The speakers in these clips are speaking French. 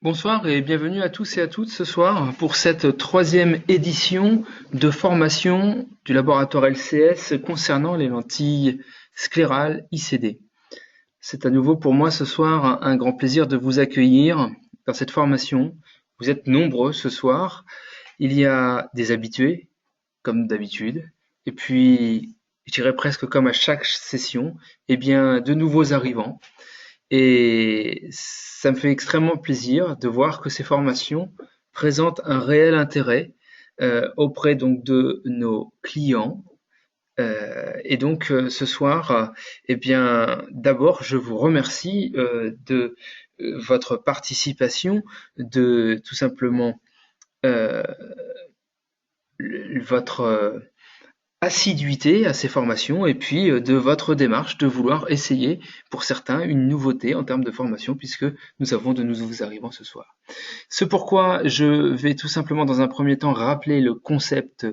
Bonsoir et bienvenue à tous et à toutes ce soir pour cette troisième édition de formation du laboratoire LCS concernant les lentilles sclérales ICD. C'est à nouveau pour moi ce soir un grand plaisir de vous accueillir dans cette formation. Vous êtes nombreux ce soir. Il y a des habitués, comme d'habitude, et puis je dirais presque comme à chaque session, de nouveaux arrivants. Et ça me fait extrêmement plaisir de voir que ces formations présentent un réel intérêt auprès donc de nos clients. Ce soir, d'abord, je vous remercie de votre participation, de tout simplement euh, votre assiduité à ces formations et puis de votre démarche de vouloir essayer pour certains une nouveauté en termes de formation puisque nous avons de nouveaux arrivants ce soir. Ce pourquoi je vais tout simplement dans un premier temps rappeler le concept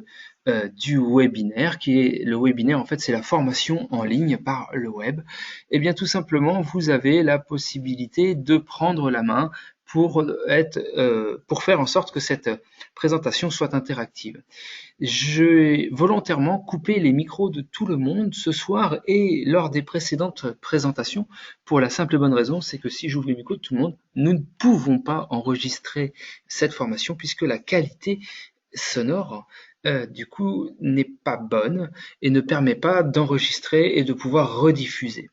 du webinaire qui est le webinaire en fait c'est la formation en ligne par le web. Et bien tout simplement vous avez la possibilité de prendre la main pour faire en sorte que cette présentation soit interactive. J'ai volontairement coupé les micros de tout le monde ce soir et lors des précédentes présentations pour la simple et bonne raison, c'est que si j'ouvre les micros de tout le monde, nous ne pouvons pas enregistrer cette formation puisque la qualité sonore du coup n'est pas bonne et ne permet pas d'enregistrer et de pouvoir rediffuser.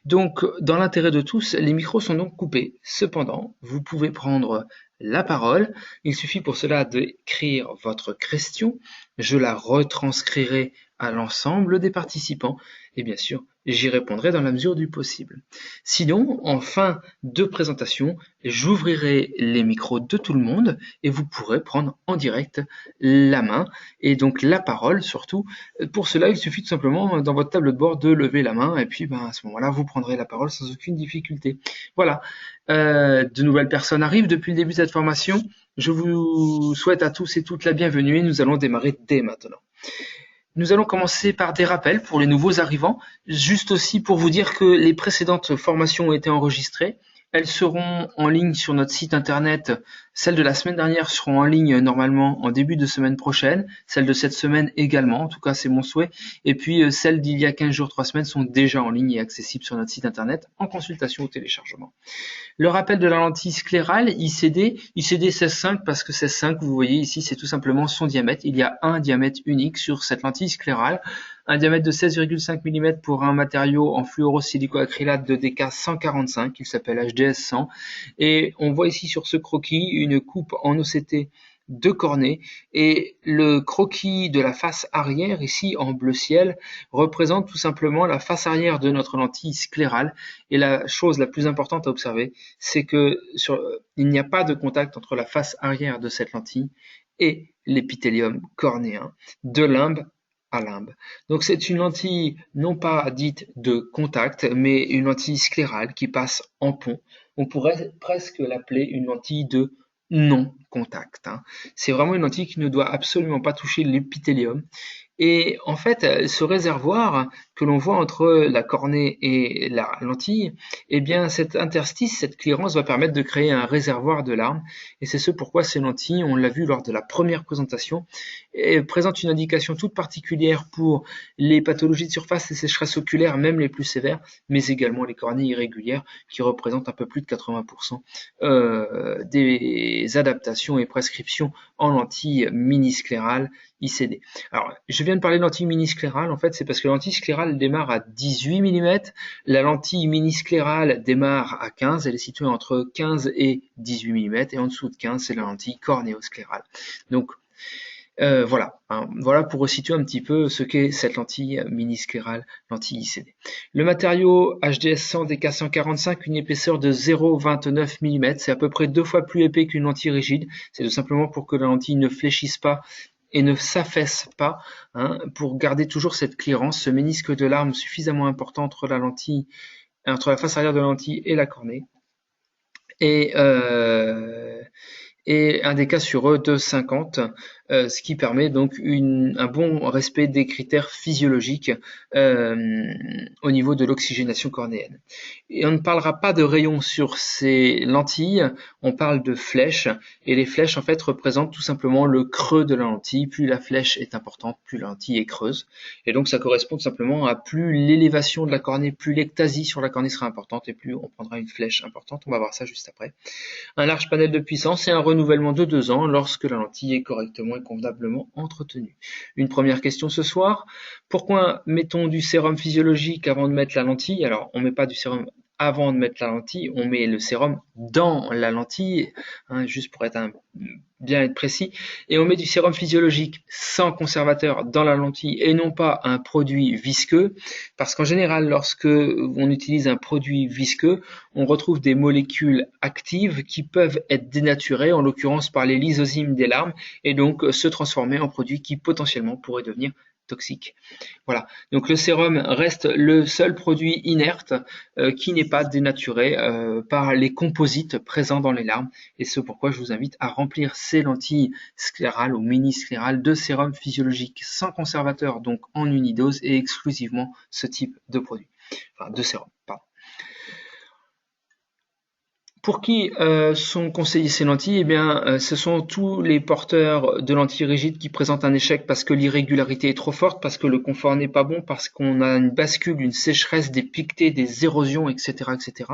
Donc, dans l'intérêt de tous, les micros sont donc coupés. Cependant, vous pouvez prendre la parole. Il suffit pour cela d'écrire votre question. Je la retranscrirai à l'ensemble des participants et bien sûr, j'y répondrai dans la mesure du possible. Sinon, en fin de présentation, j'ouvrirai les micros de tout le monde et vous pourrez prendre en direct la main et donc la parole surtout. Pour cela, il suffit tout simplement dans votre tableau de bord de lever la main et puis à ce moment-là, vous prendrez la parole sans aucune difficulté. Voilà, de nouvelles personnes arrivent depuis le début de cette formation. Je vous souhaite à tous et toutes la bienvenue et nous allons démarrer dès maintenant. Nous allons commencer par des rappels pour les nouveaux arrivants, juste aussi pour vous dire que les précédentes formations ont été enregistrées. Elles seront en ligne sur notre site internet. Celles de la semaine dernière seront en ligne normalement en début de semaine prochaine. Celles de cette semaine également, en tout cas c'est mon souhait. Et puis celles d'il y a 15 jours, 3 semaines sont déjà en ligne et accessibles sur notre site internet en consultation ou téléchargement. Le rappel de la lentille sclérale, ICD 16.5 parce que 16.5, vous voyez ici, c'est tout simplement son diamètre. Il y a un diamètre unique sur cette lentille sclérale, un diamètre de 16,5 mm pour un matériau en fluorosilicoacrylate de DK 145, qui s'appelle HDS 100. Et on voit ici sur ce croquis une coupe en OCT de cornée et le croquis de la face arrière ici en bleu ciel représente tout simplement la face arrière de notre lentille sclérale et la chose la plus importante à observer c'est que il n'y a pas de contact entre la face arrière de cette lentille et l'épithélium cornéen de limbe à limbe. Donc c'est une lentille non pas dite de contact mais une lentille sclérale qui passe en pont. On pourrait presque l'appeler une lentille de non-contact. C'est vraiment une lentille qui ne doit absolument pas toucher l'épithélium. Et en fait, ce réservoir que l'on voit entre la cornée et la lentille, eh bien cet interstice, cette clearance va permettre de créer un réservoir de larmes. Et c'est ce pourquoi ces lentilles, on l'a vu lors de la première présentation, présentent une indication toute particulière pour les pathologies de surface, les sécheresses oculaires, même les plus sévères, mais également les cornées irrégulières qui représentent un peu plus de 80% des adaptations et prescriptions en lentilles mini-sclérales ICD. Alors, je viens de parler de lentille mini-sclérale, en fait, c'est parce que la lentille sclérale démarre à 18 mm, la lentille mini-sclérale démarre à 15, elle est située entre 15 et 18 mm, et en dessous de 15, c'est la lentille cornéosclérale. Donc, voilà pour resituer un petit peu ce qu'est cette lentille mini-sclérale, lentille ICD. Le matériau HDS 100 DK145, une épaisseur de 0,29 mm, c'est à peu près 2 fois plus épais qu'une lentille rigide, c'est tout simplement pour que la lentille ne fléchisse pas et ne s'affaisse pas, pour garder toujours cette clearance, ce ménisque de larme suffisamment important entre la face arrière de la lentille et la cornée. Et un DK sur E de 50 ce qui permet donc un bon respect des critères physiologiques au niveau de l'oxygénation cornéenne. Et on ne parlera pas de rayons sur ces lentilles, on parle de flèches, et les flèches en fait représentent tout simplement le creux de la lentille. Plus la flèche est importante, plus la lentille est creuse, et donc ça correspond tout simplement à plus l'élévation de la cornée, plus l'ectasie sur la cornée sera importante, et plus on prendra une flèche importante. On va voir ça juste après. Un large panel de puissance et un renouvellement de 2 ans lorsque la lentille est correctement et convenablement entretenue. Une première question ce soir, pourquoi mettons du sérum physiologique avant de mettre la lentille? Alors, on ne met pas du sérum avant de mettre la lentille, on met le sérum dans la lentille, juste pour bien être précis, et on met du sérum physiologique sans conservateur dans la lentille et non pas un produit visqueux, parce qu'en général, lorsque on utilise un produit visqueux, on retrouve des molécules actives qui peuvent être dénaturées, en l'occurrence par les lysosymes des larmes, et donc se transformer en produits qui potentiellement pourraient devenir toxiques. Voilà, donc le sérum reste le seul produit inerte qui n'est pas dénaturé par les composites présents dans les larmes, et c'est pourquoi je vous invite à remplir ces lentilles sclérales ou mini-sclérales de sérum physiologique sans conservateur, donc en unidose, et exclusivement ce type de produit, enfin de sérum, pardon. Pour qui sont conseillées ces lentilles? Eh bien, ce sont tous les porteurs de lentilles rigides qui présentent un échec parce que l'irrégularité est trop forte, parce que le confort n'est pas bon, parce qu'on a une bascule, une sécheresse, des piquetés, des érosions, etc., etc.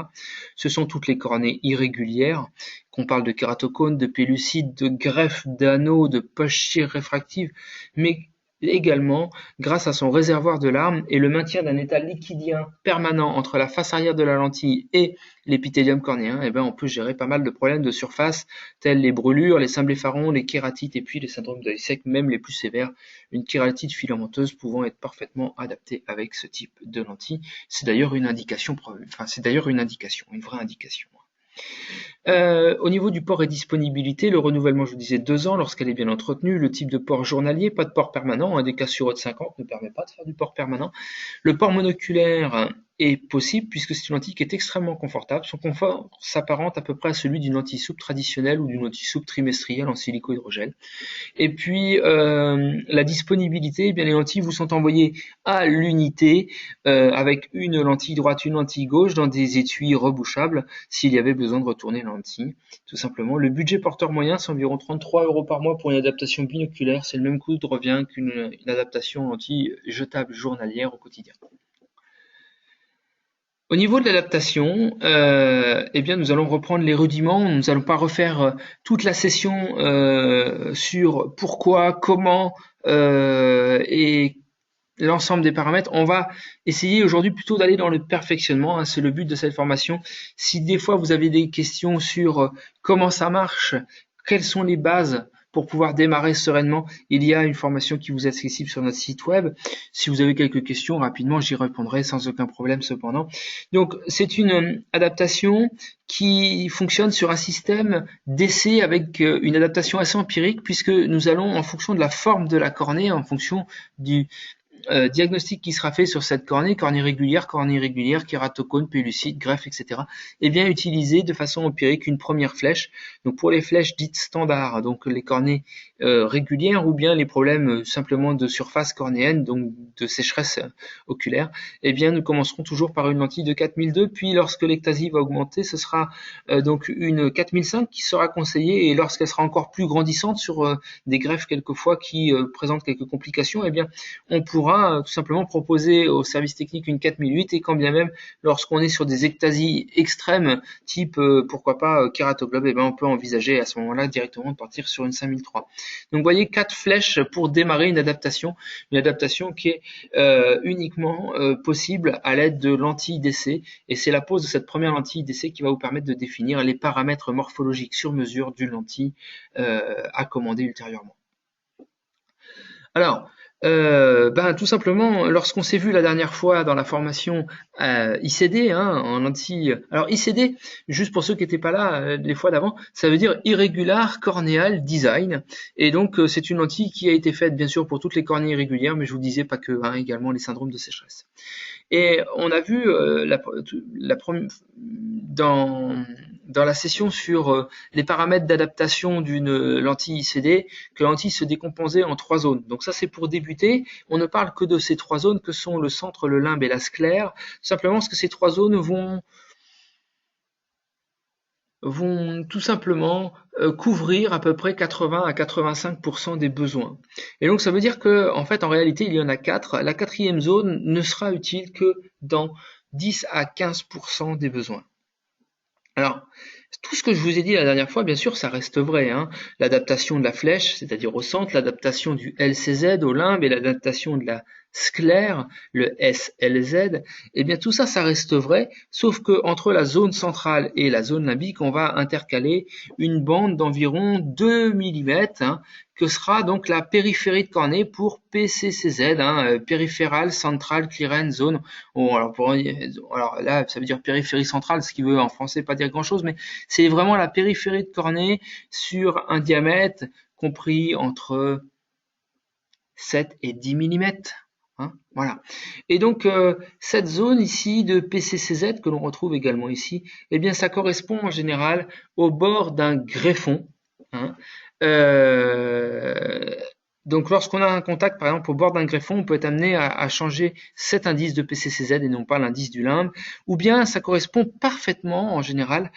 Ce sont toutes les cornées irrégulières, qu'on parle de kératocone, de pellucide, de greffe d'anneaux, de poches réfractives, mais également grâce à son réservoir de larmes et le maintien d'un état liquidien permanent entre la face arrière de la lentille et l'épithélium cornéen, eh ben, on peut gérer pas mal de problèmes de surface tels les brûlures, les symblepharons, les kératites et puis les syndromes d'œil sec, même les plus sévères, une kératite filamenteuse pouvant être parfaitement adaptée avec ce type de lentille. C'est d'ailleurs une indication, une vraie indication. Au niveau du port et disponibilité, le renouvellement, je vous disais 2 ans lorsqu'elle est bien entretenue, le type de port journalier, pas de port permanent, des Casuro de 50 ne permet pas de faire du port permanent. Le port monoculaire est possible puisque c'est une lentille qui est extrêmement confortable. Son confort s'apparente à peu près à celui d'une lentille souple traditionnelle ou d'une lentille souple trimestrielle en silico-hydrogel. Et puis la disponibilité, eh bien les lentilles vous sont envoyées à l'unité avec une lentille droite, une lentille gauche dans des étuis rebouchables s'il y avait besoin de retourner la lentille, tout simplement. Le budget porteur moyen, c'est environ 33 € par mois pour une adaptation binoculaire. C'est le même coût de revient qu'une adaptation lentille jetable journalière au quotidien. Au niveau de l'adaptation, eh bien, nous allons reprendre les rudiments. Nous n'allons pas refaire toute la session sur pourquoi, comment et l'ensemble des paramètres. On va essayer aujourd'hui plutôt d'aller dans le perfectionnement. C'est le but de cette formation. Si des fois vous avez des questions sur comment ça marche, quelles sont les bases pour pouvoir démarrer sereinement, il y a une formation qui vous est accessible sur notre site web. Si vous avez quelques questions, rapidement, j'y répondrai sans aucun problème cependant. Donc, c'est une adaptation qui fonctionne sur un système d'essai avec une adaptation assez empirique puisque nous allons, en fonction de la forme de la cornée, en fonction du diagnostic qui sera fait sur cette cornée irrégulière, kératocone, pellucide, greffe, etc. et bien utiliser de façon empirique une première flèche. Donc pour les flèches dites standards, donc les cornées régulières ou bien les problèmes simplement de surface cornéenne, donc de sécheresse oculaire, eh bien nous commencerons toujours par une lentille de 4002, puis lorsque l'ectasie va augmenter, ce sera donc une 4005 qui sera conseillée, et lorsqu'elle sera encore plus grandissante sur des greffes quelquefois qui présentent quelques complications, eh bien on pourra tout simplement proposer au service technique une 4008, et quand bien même lorsqu'on est sur des ectasies extrêmes type pourquoi pas kératoglobe, eh ben on peut envisager à ce moment-là directement de partir sur une 5003. Donc vous voyez 4 flèches pour démarrer une adaptation qui est uniquement possible à l'aide de lentilles d'essai, et c'est la pose de cette première lentille d'essai qui va vous permettre de définir les paramètres morphologiques sur mesure d'une lentille à commander ultérieurement. Alors, Tout simplement, lorsqu'on s'est vu la dernière fois dans la formation ICD, hein, en lentille. Alors ICD, juste pour ceux qui n'étaient pas là les fois d'avant, ça veut dire Irregular Corneal Design. Et donc c'est une lentille qui a été faite bien sûr pour toutes les cornées irrégulières, mais je vous disais pas que, hein, également les syndromes de sécheresse. Et on a vu dans la session sur les paramètres d'adaptation d'une lentille ICD que la lentille se décomposait en 3 zones. Donc ça c'est pour débuter. On ne parle que de ces 3 zones que sont le centre, le limbe et la sclère, simplement parce que ces 3 zones vont tout simplement couvrir à peu près 80 à 85% des besoins. Et donc ça veut dire que en fait en réalité il y en a 4. La 4e zone ne sera utile que dans 10 à 15% des besoins. Alors, tout ce que je vous ai dit la dernière fois, bien sûr, ça reste vrai, hein. L'adaptation de la flèche, c'est-à-dire au centre, l'adaptation du LCZ au limbe et l'adaptation de la sclère, le SLZ, eh bien tout ça, ça reste vrai, sauf que entre la zone centrale et la zone limbique, on va intercaler une bande d'environ 2 mm, hein, que sera donc la périphérie de cornée pour PCCZ, hein, Peripheral Central Clearance Zone. Bon, alors là, ça veut dire périphérie centrale, ce qui veut en français pas dire grand-chose, mais c'est vraiment la périphérie de cornée sur un diamètre compris entre 7 et 10 mm. Hein, voilà. Et donc cette zone ici de PCCZ que l'on retrouve également ici, eh bien ça correspond en général au bord d'un greffon. Hein. Donc lorsqu'on a un contact par exemple au bord d'un greffon, on peut être amené à changer cet indice de PCCZ et non pas l'indice du limbe, ou bien ça correspond parfaitement en général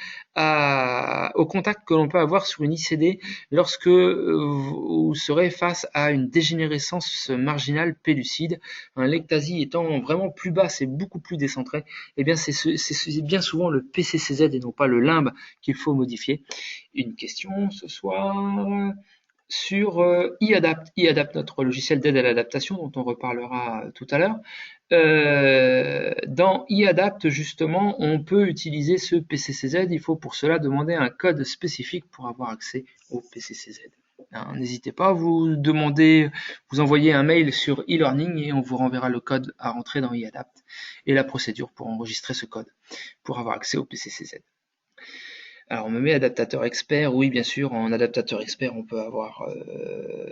au contact que l'on peut avoir sur une ICD lorsque vous serez face à une dégénérescence marginale pellucide, l'ectasie étant vraiment plus basse et beaucoup plus décentrée, eh bien c'est bien souvent le PCCZ et non pas le limbe qu'il faut modifier. Une question ce soir sur eAdapt. eAdapt, notre logiciel d'aide à l'adaptation dont on reparlera tout à l'heure. Dans eAdapt, justement, on peut utiliser ce PCCZ. Il faut pour cela demander un code spécifique pour avoir accès au PCCZ. N'hésitez pas à vous envoyer un mail sur e-learning et on vous renverra le code à rentrer dans eAdapt et la procédure pour enregistrer ce code pour avoir accès au PCCZ. Alors on me met adaptateur expert, oui bien sûr, en adaptateur expert on peut avoir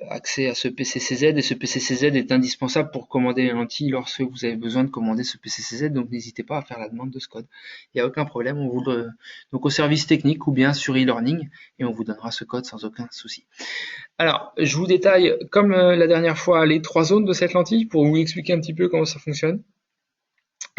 accès à ce PCCZ et ce PCCZ est indispensable pour commander les lentilles lorsque vous avez besoin de commander ce PCCZ, donc n'hésitez pas à faire la demande de ce code. Il n'y a aucun problème, on vous le donc au service technique ou bien sur e-learning et on vous donnera ce code sans aucun souci. Alors je vous détaille comme la dernière fois les 3 zones de cette lentille pour vous expliquer un petit peu comment ça fonctionne.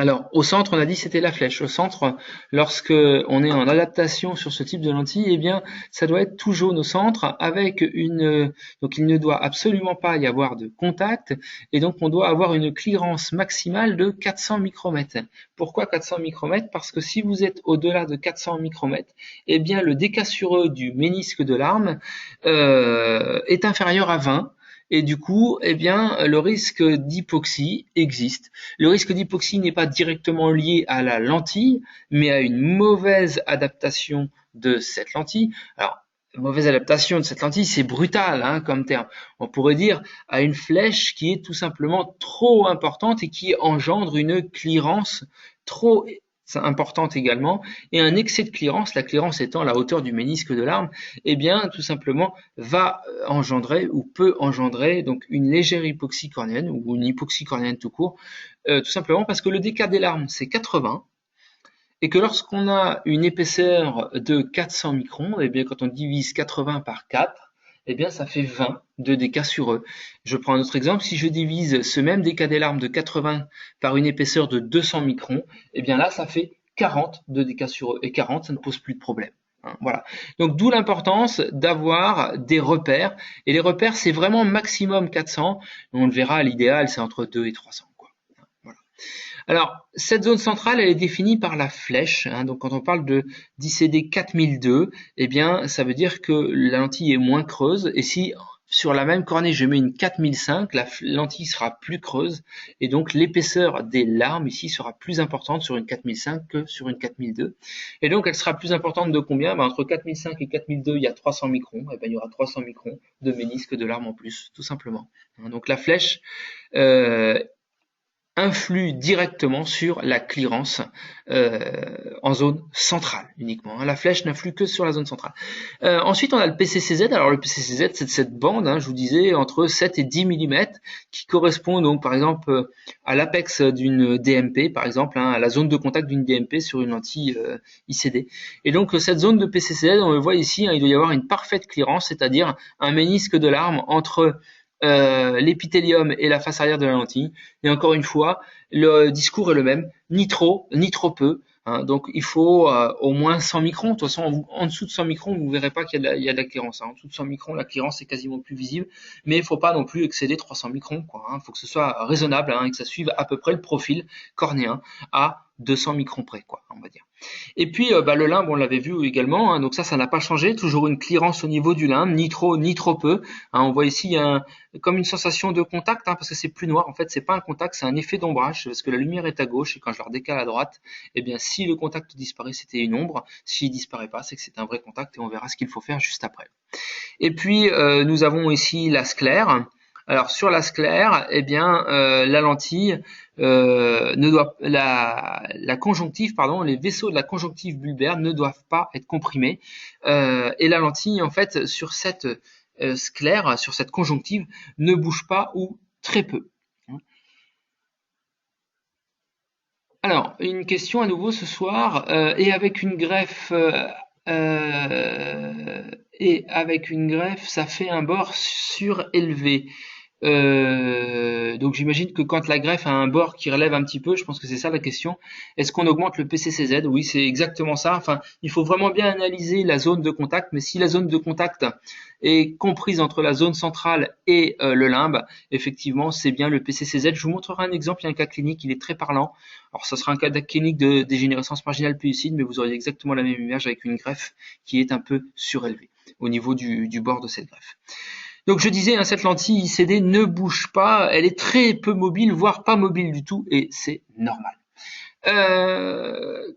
Alors, au centre, on a dit c'était la flèche. Au centre, lorsque on est en adaptation sur ce type de lentille, eh bien, ça doit être tout jaune au centre avec donc il ne doit absolument pas y avoir de contact et donc on doit avoir une clearance maximale de 400 micromètres. Pourquoi 400 micromètres? Parce que si vous êtes au-delà de 400 micromètres, eh bien, le décassureux du ménisque de l'arme est inférieur à 20. Et du coup, eh bien, le risque d'hypoxie existe. Le risque d'hypoxie n'est pas directement lié à la lentille, mais à une mauvaise adaptation de cette lentille. Alors, mauvaise adaptation de cette lentille, c'est brutal hein, comme terme. On pourrait dire à une flèche qui est tout simplement trop importante et qui engendre une clearance trop importante également, et un excès de clearance, la clearance étant la hauteur du ménisque de l'arme, eh bien tout simplement va engendrer ou peut engendrer donc une légère hypoxie cornéenne ou une hypoxie cornéenne tout court, tout simplement parce que le déca des larmes c'est 80 et que lorsqu'on a une épaisseur de 400 microns, eh bien quand on divise 80 par 4, eh bien ça fait 20 de dégâts sur eux. Je prends un autre exemple, si je divise ce même dégât des larmes de 80 par une épaisseur de 200 microns, eh bien là ça fait 40 de dégâts sur eux, et 40 ça ne pose plus de problème. Voilà. Donc d'où l'importance d'avoir des repères, et les repères c'est vraiment maximum 400, on le verra, l'idéal c'est entre 2 et 300. Voilà. Alors, cette zone centrale, elle est définie par la flèche. Hein, donc, quand on parle d'ICD 4002, eh bien, ça veut dire que la lentille est moins creuse. Et si sur la même cornée, je mets une 4005, la lentille sera plus creuse et donc l'épaisseur des larmes ici sera plus importante sur une 4005 que sur une 4002. Et donc elle sera plus importante de combien? Ben, entre 4005 et 4002, il y a 300 microns, et ben, il y aura 300 microns de ménisque de larmes en plus, tout simplement. Donc la flèche influe directement sur la clearance en zone centrale uniquement. La flèche n'influe que sur la zone centrale. Ensuite, on a le PCCZ. Alors le PCCZ, c'est cette bande, je vous disais, entre 7 et 10 mm qui correspond donc par exemple à l'apex d'une DMP, par exemple, à la zone de contact d'une DMP sur une lentille ICD. Et donc cette zone de PCCZ, on le voit ici, il doit y avoir une parfaite clearance, c'est-à-dire un ménisque de larme entre l'épithélium et la face arrière de la lentille. Et encore une fois, le discours est le même, ni trop, ni trop peu. Donc il faut au moins 100 microns. De toute façon, en dessous de 100 microns, vous ne verrez pas qu'il y a de la clearance. En dessous de 100 microns, la clearance est quasiment plus visible. Mais il ne faut pas non plus excéder 300 microns. Il faut que ce soit raisonnable et que ça suive à peu près le profil cornéen à 200 microns près, on va dire. Et puis le limbe, on l'avait vu également, donc ça n'a pas changé, toujours une clearance au niveau du limbe, ni trop ni trop peu. On voit ici comme une sensation de contact, parce que c'est plus noir. En fait, c'est pas un contact, c'est un effet d'ombrage, parce que la lumière est à gauche et quand je la redécale à droite, eh bien si le contact disparaît, c'était une ombre. S'il disparaît pas, c'est que c'est un vrai contact et on verra ce qu'il faut faire juste après. Et puis nous avons ici la sclère. Alors sur la sclère, eh bien la lentille ne doit la conjonctive, les vaisseaux de la conjonctive bulbaire ne doivent pas être comprimés. Et la lentille, en fait, sur cette sclère, sur cette conjonctive, ne bouge pas ou très peu. Alors, une question à nouveau ce soir, et avec une greffe ça fait un bord surélevé. Donc j'imagine que quand la greffe a un bord qui relève un petit peu, je pense que c'est ça la question. Est-ce qu'on augmente le PCCZ? Oui, c'est exactement ça. Enfin, il faut vraiment bien analyser la zone de contact, mais si la zone de contact est comprise entre la zone centrale et le limbe, effectivement, c'est bien le PCCZ. Je vous montrerai un exemple, il y a un cas clinique, il est très parlant. Alors, ça sera un cas clinique de dégénérescence marginale pellucide, mais vous auriez exactement la même image avec une greffe qui est un peu surélevée au niveau du bord de cette greffe. Donc je disais, cette lentille ICD ne bouge pas, elle est très peu mobile, voire pas mobile du tout, et c'est normal.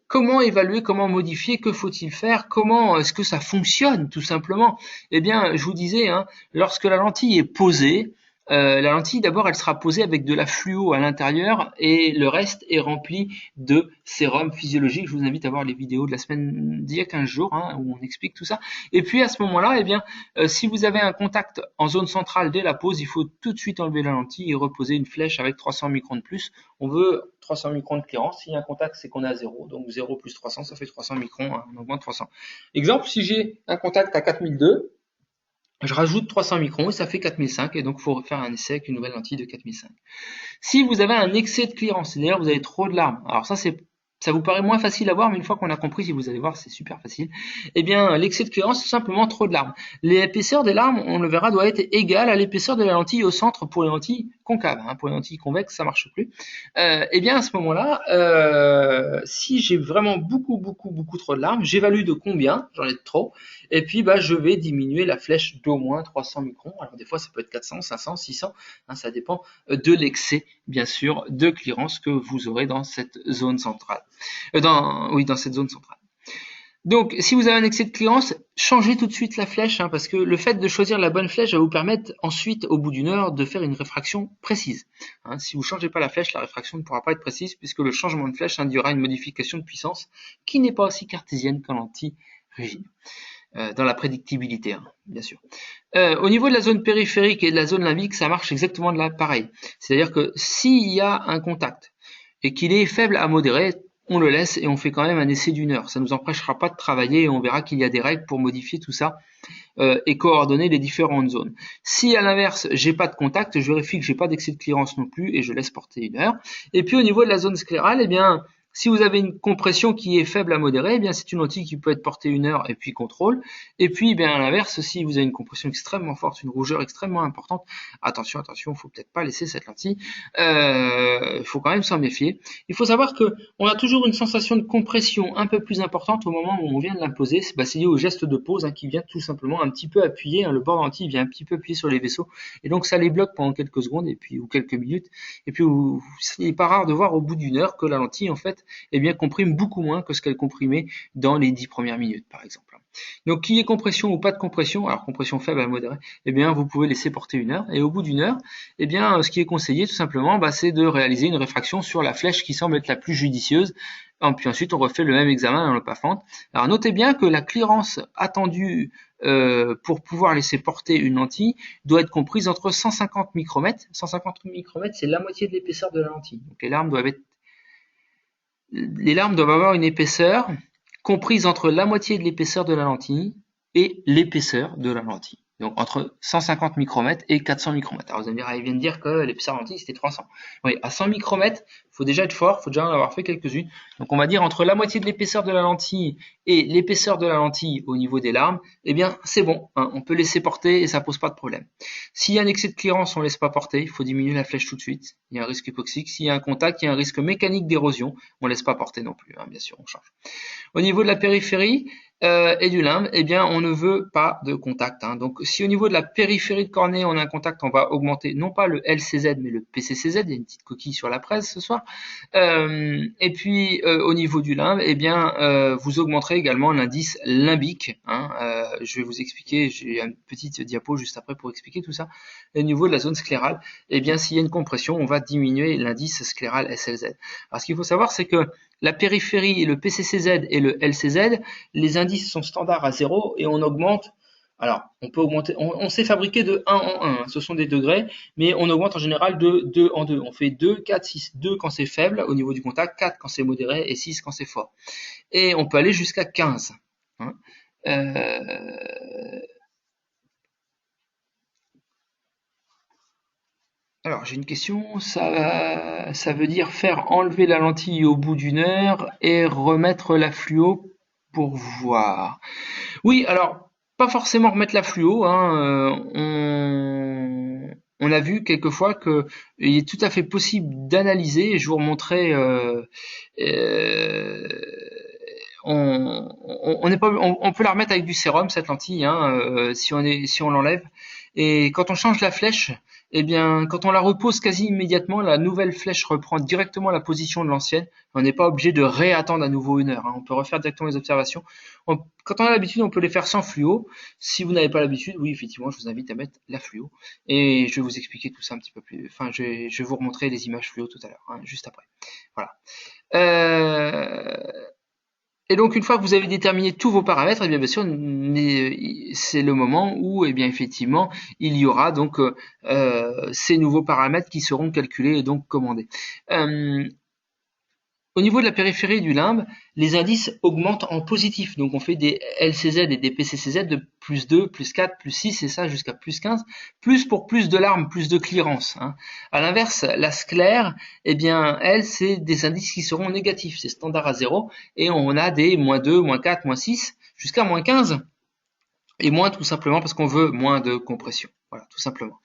Comment évaluer, comment modifier, que faut-il faire, comment est-ce que ça fonctionne tout simplement? Eh bien, je vous disais, lorsque la lentille est posée, la lentille d'abord elle sera posée avec de la fluo à l'intérieur et le reste est rempli de sérum physiologique. Je vous invite à voir les vidéos de la semaine d'il y a 15 jours où on explique tout ça. Et puis à ce moment-là, eh bien, si vous avez un contact en zone centrale dès la pose, il faut tout de suite enlever la lentille et reposer une flèche avec 300 microns de plus. On veut 300 microns de clearance. S'il y a un contact, c'est qu'on est à 0. Donc 0 plus 300, ça fait 300 microns. On augmente 300. Exemple, si j'ai un contact à 4002, je rajoute 300 microns et ça fait 4005 et donc il faut faire un essai avec une nouvelle lentille de 4005. Si vous avez un excès de clearance, c'est-à-dire vous avez trop de larmes, alors ça vous paraît moins facile à voir, mais une fois qu'on a compris, si vous allez voir, c'est super facile. Eh bien, l'excès de clearance, c'est simplement trop de larmes. L'épaisseur des larmes, on le verra, doit être égale à l'épaisseur de la lentille au centre pour les lentilles concaves. Pour les lentilles convexes, ça marche plus. Eh bien, à ce moment-là, si j'ai vraiment beaucoup trop de larmes, j'évalue de combien, j'en ai de trop, et puis je vais diminuer la flèche d'au moins 300 microns. Alors des fois, ça peut être 400, 500, 600, ça dépend de l'excès, bien sûr, de clearance que vous aurez dans cette zone centrale. Dans cette zone centrale. Donc, si vous avez un excès de clearance, changez tout de suite la flèche, parce que le fait de choisir la bonne flèche va vous permettre ensuite, au bout d'une heure, de faire une réfraction précise. Si vous ne changez pas la flèche, la réfraction ne pourra pas être précise, puisque le changement de flèche induira une modification de puissance qui n'est pas aussi cartésienne qu'en lentille rigide. Dans la prédictibilité, bien sûr. Au niveau de la zone périphérique et de la zone limbique, ça marche exactement de là pareil. C'est-à-dire que s'il y a un contact et qu'il est faible à modéré, on le laisse et on fait quand même un essai d'une heure. Ça ne nous empêchera pas de travailler et on verra qu'il y a des règles pour modifier tout ça et coordonner les différentes zones. Si à l'inverse, j'ai pas de contact, je vérifie que j'ai pas d'excès de clearance non plus et je laisse porter une heure. Et puis au niveau de la zone sclérale, eh bien, Si vous avez une compression qui est faible à modérée, eh bien c'est une lentille qui peut être portée 1 heure et puis contrôle. Et puis, eh bien à l'inverse, si vous avez une compression extrêmement forte, une rougeur extrêmement importante, attention, attention, faut peut-être pas laisser cette lentille. Il faut quand même s'en méfier. Il faut savoir que on a toujours une sensation de compression un peu plus importante au moment où on vient de l'imposer. C'est lié au geste de pose qui vient tout simplement un petit peu appuyer. Le bord de lentille vient un petit peu appuyer sur les vaisseaux et donc ça les bloque pendant quelques secondes et puis ou quelques minutes. Et puis il n'est pas rare de voir au bout d'1 heure que la lentille en fait comprime beaucoup moins que ce qu'elle comprimait dans les 10 premières minutes par exemple. Donc qu'il y ait compression ou pas de compression, alors compression faible à modérée, vous pouvez laisser porter 1 heure et au bout d'1 heure, ce qui est conseillé tout simplement, c'est de réaliser une réfraction sur la flèche qui semble être la plus judicieuse. Et puis ensuite on refait le même examen dans le pas-fente. Alors notez bien que la clearance attendue pour pouvoir laisser porter une lentille doit être comprise entre 150 micromètres. 150 micromètres, c'est la moitié de l'épaisseur de la lentille. Donc les larmes doivent avoir une épaisseur comprise entre la moitié de l'épaisseur de la lentille et l'épaisseur de la lentille. Donc entre 150 micromètres et 400 micromètres. Alors vous allez me dire, il vient de dire que l'épaisseur de la lentille c'était 300. Oui, à 100 micromètres, il faut déjà être fort, il faut déjà en avoir fait quelques-unes. Donc on va dire entre la moitié de l'épaisseur de la lentille et l'épaisseur de la lentille au niveau des larmes, c'est bon, on peut laisser porter et ça pose pas de problème. S'il y a un excès de clearance, on laisse pas porter, il faut diminuer la flèche tout de suite. Il y a un risque hypoxique. S'il y a un contact, il y a un risque mécanique d'érosion, on laisse pas porter non plus, bien sûr, on change. Au niveau de la périphérie et du limbe, on ne veut pas de contact. Donc si au niveau de la périphérie de cornée on a un contact, on va augmenter non pas le LCZ mais le PCCZ. Il y a une petite coquille sur la presse ce soir. Et puis au niveau du limbe, vous augmenterez également l'indice limbique. Je vais vous expliquer, j'ai une petite diapo juste après pour expliquer tout ça. Au niveau de la zone sclérale, s'il y a une compression, on va diminuer l'indice scléral SLZ. Alors ce qu'il faut savoir, c'est que la périphérie, le PCCZ et le LCZ, les indices sont standards à 0 et on augmente. Alors, on peut augmenter, on sait fabriquer de 1 en 1, ce sont des degrés, mais on augmente en général de 2 en 2. On fait 2, 4, 6, 2 quand c'est faible au niveau du contact, 4 quand c'est modéré et 6 quand c'est fort. Et on peut aller jusqu'à 15. Alors j'ai une question, ça veut dire faire enlever la lentille au bout d'1 heure et remettre la fluo pour voir. Oui, alors pas forcément remettre la fluo, on a vu quelquefois que il est tout à fait possible d'analyser, je vous remontrerai on peut la remettre avec du sérum cette lentille si on l'enlève. Et quand on change la flèche, quand on la repose quasi immédiatement, la nouvelle flèche reprend directement la position de l'ancienne. On n'est pas obligé de réattendre à nouveau 1 heure. On peut refaire directement les observations. Quand on a l'habitude, on peut les faire sans fluo. Si vous n'avez pas l'habitude, oui, effectivement, je vous invite à mettre la fluo. Et je vais vous expliquer tout ça un petit peu plus. Enfin, je vais vous remontrer les images fluo tout à l'heure, juste après. Voilà. Et donc une fois que vous avez déterminé tous vos paramètres, bien sûr, c'est le moment où, effectivement, il y aura donc ces nouveaux paramètres qui seront calculés et donc commandés. Au niveau de la périphérie du limbe, les indices augmentent en positif. Donc on fait des LCZ et des PCCZ de plus 2, plus 4, plus 6 et ça jusqu'à plus 15. Plus pour plus de larmes, plus de clearance. À l'inverse, la sclère, elle, c'est des indices qui seront négatifs. C'est standard à 0. Et on a des moins 2, moins 4, moins 6, jusqu'à moins 15. Et moins tout simplement parce qu'on veut moins de compression. Voilà, tout simplement.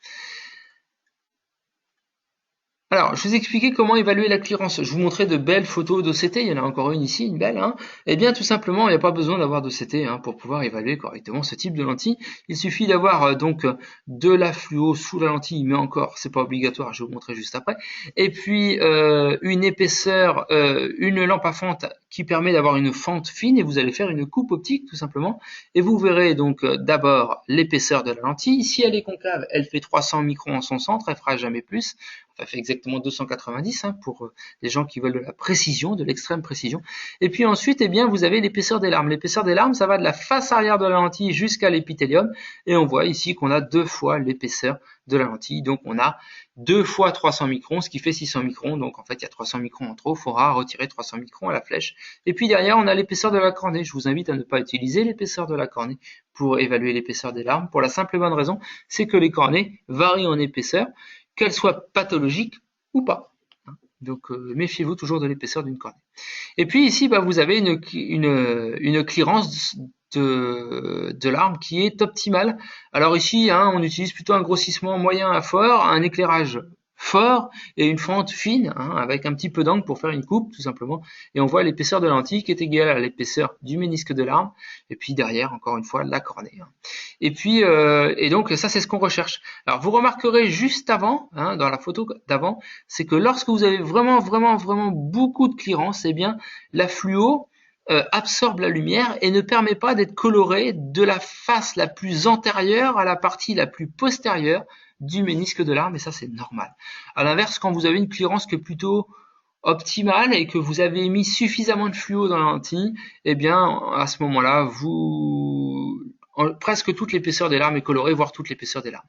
Alors, je vous expliquais comment évaluer la clearance. Je vous montrais de belles photos d'OCT, il y en a encore une ici, une belle. Tout simplement, il n'y a pas besoin d'avoir d'OCT pour pouvoir évaluer correctement ce type de lentille. Il suffit d'avoir donc de la fluo sous la lentille, mais encore, c'est pas obligatoire, je vais vous montrer juste après. Et puis, une épaisseur, une lampe à fente qui permet d'avoir une fente fine et vous allez faire une coupe optique tout simplement. Et vous verrez donc d'abord l'épaisseur de la lentille. Si elle est concave, elle fait 300 microns en son centre, elle fera jamais plus. Ça fait exactement 290 pour les gens qui veulent de la précision, de l'extrême précision. Et puis ensuite, vous avez l'épaisseur des larmes. L'épaisseur des larmes, ça va de la face arrière de la lentille jusqu'à l'épithélium. Et on voit ici qu'on a 2 fois l'épaisseur de la lentille. Donc on a 2 fois 300 microns, ce qui fait 600 microns. Donc en fait, il y a 300 microns en trop. Il faudra retirer 300 microns à la flèche. Et puis derrière, on a l'épaisseur de la cornée. Je vous invite à ne pas utiliser l'épaisseur de la cornée pour évaluer l'épaisseur des larmes. Pour la simple et bonne raison, c'est que les cornées varient en épaisseur, qu'elle soit pathologique ou pas. Donc méfiez-vous toujours de l'épaisseur d'une cornée. Et puis ici, bah, vous avez une clearance de l'arbre qui est optimale. Alors ici, hein, on utilise plutôt un grossissement moyen à fort, un éclairage fort et une fente fine, hein, avec un petit peu d'angle pour faire une coupe tout simplement. Et on voit l'épaisseur de la lentille qui est égale à l'épaisseur du ménisque de l'arbre. Et puis derrière, encore une fois, la cornée. Hein. Et puis, et donc ça c'est ce qu'on recherche. Alors vous remarquerez juste avant, hein, dans la photo d'avant, c'est que lorsque vous avez vraiment beaucoup de clearance, eh bien la fluo absorbe la lumière et ne permet pas d'être colorée de la face la plus antérieure à la partie la plus postérieure du ménisque de l'arbre, et ça c'est normal. À l'inverse, quand vous avez une clearance qui est plutôt optimale et que vous avez mis suffisamment de fluo dans la lentille, eh bien à ce moment-là, presque toute l'épaisseur des larmes est colorée, voire toute l'épaisseur des larmes.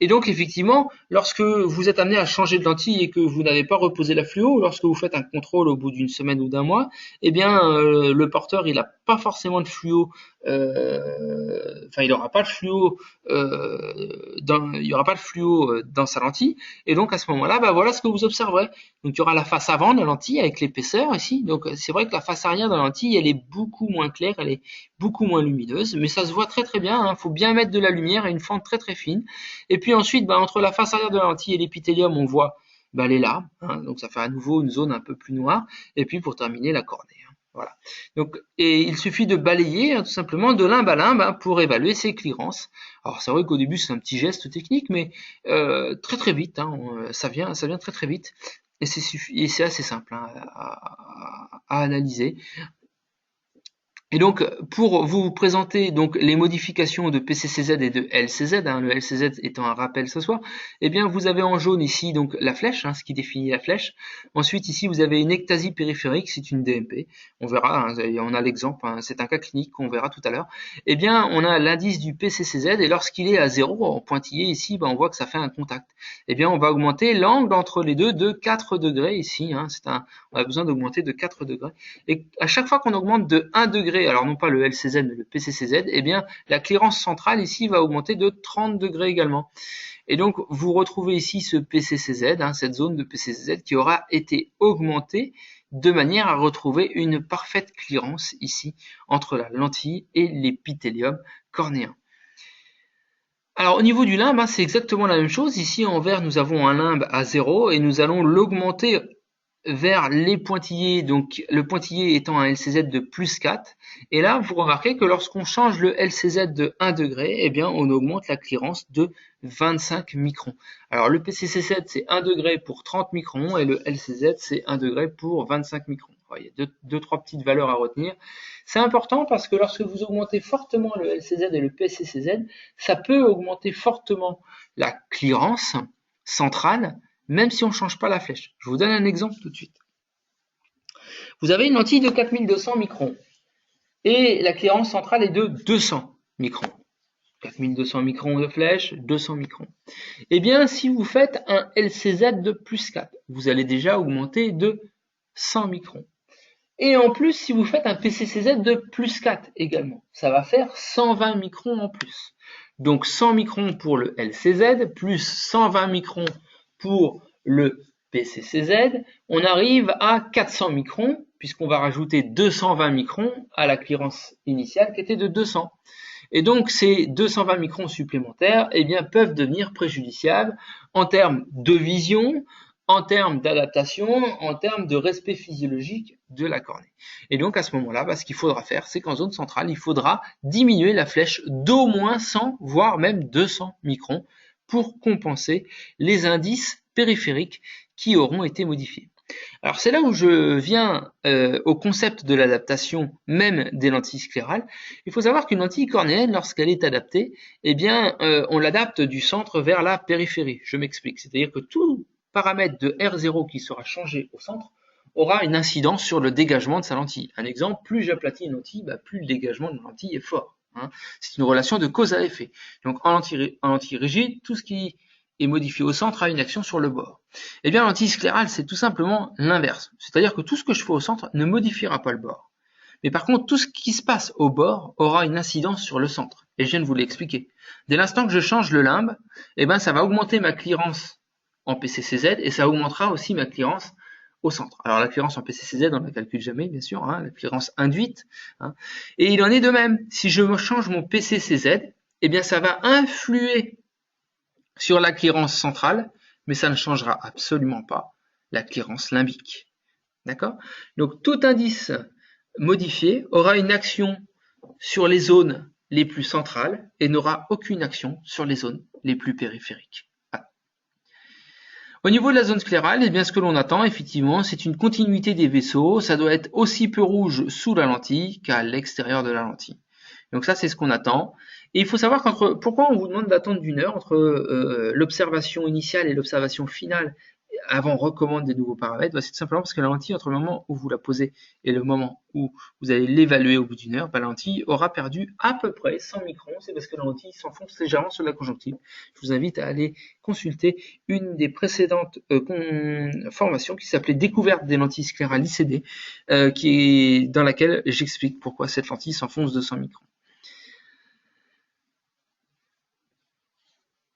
Et donc effectivement, lorsque vous êtes amené à changer de lentille et que vous n'avez pas reposé la fluo, lorsque vous faites un contrôle au bout d'une semaine ou d'un mois, eh bien le porteur il n'a pas forcément de fluo, il n'aura pas de fluo il y aura pas de fluo dans sa lentille, et donc à ce moment-là, bah, voilà ce que vous observerez. Donc il y aura la face avant de la lentille avec l'épaisseur ici. Donc c'est vrai que la face arrière de la lentille elle est beaucoup moins claire, elle est beaucoup moins lumineuse, mais ça se voit très bien. Hein. Faut bien mettre de la lumière et une fente très fine. Et puis ensuite, bah, entre la face arrière de la lentille et l'épithélium, on voit bah, les larmes. Hein, donc ça fait à nouveau une zone un peu plus noire. Et puis pour terminer, la cornée. Hein, voilà. Donc, et il suffit de balayer hein, tout simplement de limbe à limbe hein, pour évaluer ses clearances. Alors c'est vrai qu'au début c'est un petit geste technique, mais très vite, hein, ça vient très vite. Et c'est assez simple hein, à analyser. Et donc, pour vous présenter donc les modifications de PCCZ et de LCZ, hein, le LCZ étant un rappel ce soir, eh bien vous avez en jaune ici donc la flèche, hein, ce qui définit la flèche. Ensuite ici vous avez une ectasie périphérique, c'est une DMP. On verra, hein, on a l'exemple, hein, c'est un cas clinique qu'on verra tout à l'heure. Eh bien on a l'indice du PCCZ et lorsqu'il est à 0 en pointillé ici, on voit que ça fait un contact. Eh bien on va augmenter l'angle entre les deux de 4 degrés ici. Hein, on a besoin d'augmenter de 4 degrés. Et à chaque fois qu'on augmente de 1 degré, alors non pas le LCZ mais le PCCZ, eh bien la clearance centrale ici va augmenter de 30 degrés également. Et donc vous retrouvez ici ce PCCZ, hein, cette zone de PCCZ qui aura été augmentée de manière à retrouver une parfaite clearance ici entre la lentille et l'épithélium cornéen. Alors au niveau du limbe, hein, c'est exactement la même chose. Ici en vert, nous avons un limbe à 0 et nous allons l'augmenter vers les pointillés, donc le pointillé étant un LCZ de plus 4. Et là, vous remarquez que lorsqu'on change le LCZ de 1 degré, eh bien, on augmente la clearance de 25 microns. Alors, le PCCZ, c'est 1 degré pour 30 microns et le LCZ, c'est 1 degré pour 25 microns. Alors, il y a deux, trois petites valeurs à retenir. C'est important parce que lorsque vous augmentez fortement le LCZ et le PCCZ, ça peut augmenter fortement la clearance centrale, même si on ne change pas la flèche. Je vous donne un exemple tout de suite. Vous avez une lentille de 4200 microns et la clearance centrale est de 200 microns. 4200 microns de flèche, 200 microns. Eh bien, si vous faites un LCZ de plus 4, vous allez déjà augmenter de 100 microns. Et en plus, si vous faites un PCCZ de plus 4 également, ça va faire 120 microns en plus. Donc 100 microns pour le LCZ, plus 120 microns pour le PCCZ, on arrive à 400 microns, puisqu'on va rajouter 220 microns à la clearance initiale qui était de 200. Et donc ces 220 microns supplémentaires eh bien, peuvent devenir préjudiciables en termes de vision, en termes d'adaptation, en termes de respect physiologique de la cornée. Et donc à ce moment-là, ce qu'il faudra faire, c'est qu'en zone centrale, il faudra diminuer la flèche d'au moins 100, voire même 200 microns pour compenser les indices périphériques qui auront été modifiés. Alors c'est là où je viens au concept de l'adaptation même des lentilles sclérales. Il faut savoir qu'une lentille cornéenne, lorsqu'elle est adaptée, eh bien on l'adapte du centre vers la périphérie. Je m'explique, c'est-à-dire que tout paramètre de R0 qui sera changé au centre aura une incidence sur le dégagement de sa lentille. Un exemple, plus j'aplatis une lentille, plus le dégagement de la lentille est fort. Hein. C'est une relation de cause à effet. Donc en lentille rigide, tout ce qui est modifié au centre a une action sur le bord. Eh bien, lentille sclérale, c'est tout simplement l'inverse. C'est-à-dire que tout ce que je fais au centre ne modifiera pas le bord. Mais par contre, tout ce qui se passe au bord aura une incidence sur le centre. Et je viens de vous l'expliquer. Dès l'instant que je change le limbe, eh ben, ça va augmenter ma clearance en PCCZ et ça augmentera aussi ma clearance au centre. Alors la clearance en PCCZ, on ne la calcule jamais, bien sûr, hein, la clearance induite. Hein. Et il en est de même. Si je change mon PCCZ, eh bien ça va influer sur la clearance centrale, mais ça ne changera absolument pas la clearance limbique. D'accord? Donc tout indice modifié aura une action sur les zones les plus centrales et n'aura aucune action sur les zones les plus périphériques. Voilà. Au niveau de la zone sclérale, eh bien, ce que l'on attend, effectivement, c'est une continuité des vaisseaux. Ça doit être aussi peu rouge sous la lentille qu'à l'extérieur de la lentille. Donc ça, c'est ce qu'on attend. Et il faut savoir pourquoi on vous demande d'attendre d'une heure entre l'observation initiale et l'observation finale avant on recommande des nouveaux paramètres. C'est tout simplement parce que la lentille, entre le moment où vous la posez et le moment où vous allez l'évaluer au bout d'une heure, la lentille aura perdu à peu près 100 microns. C'est parce que la lentille s'enfonce légèrement sur la conjonctive. Je vous invite à aller consulter une des précédentes formations qui s'appelait Découverte des lentilles sclérales ICD, dans laquelle j'explique pourquoi cette lentille s'enfonce de 100 microns.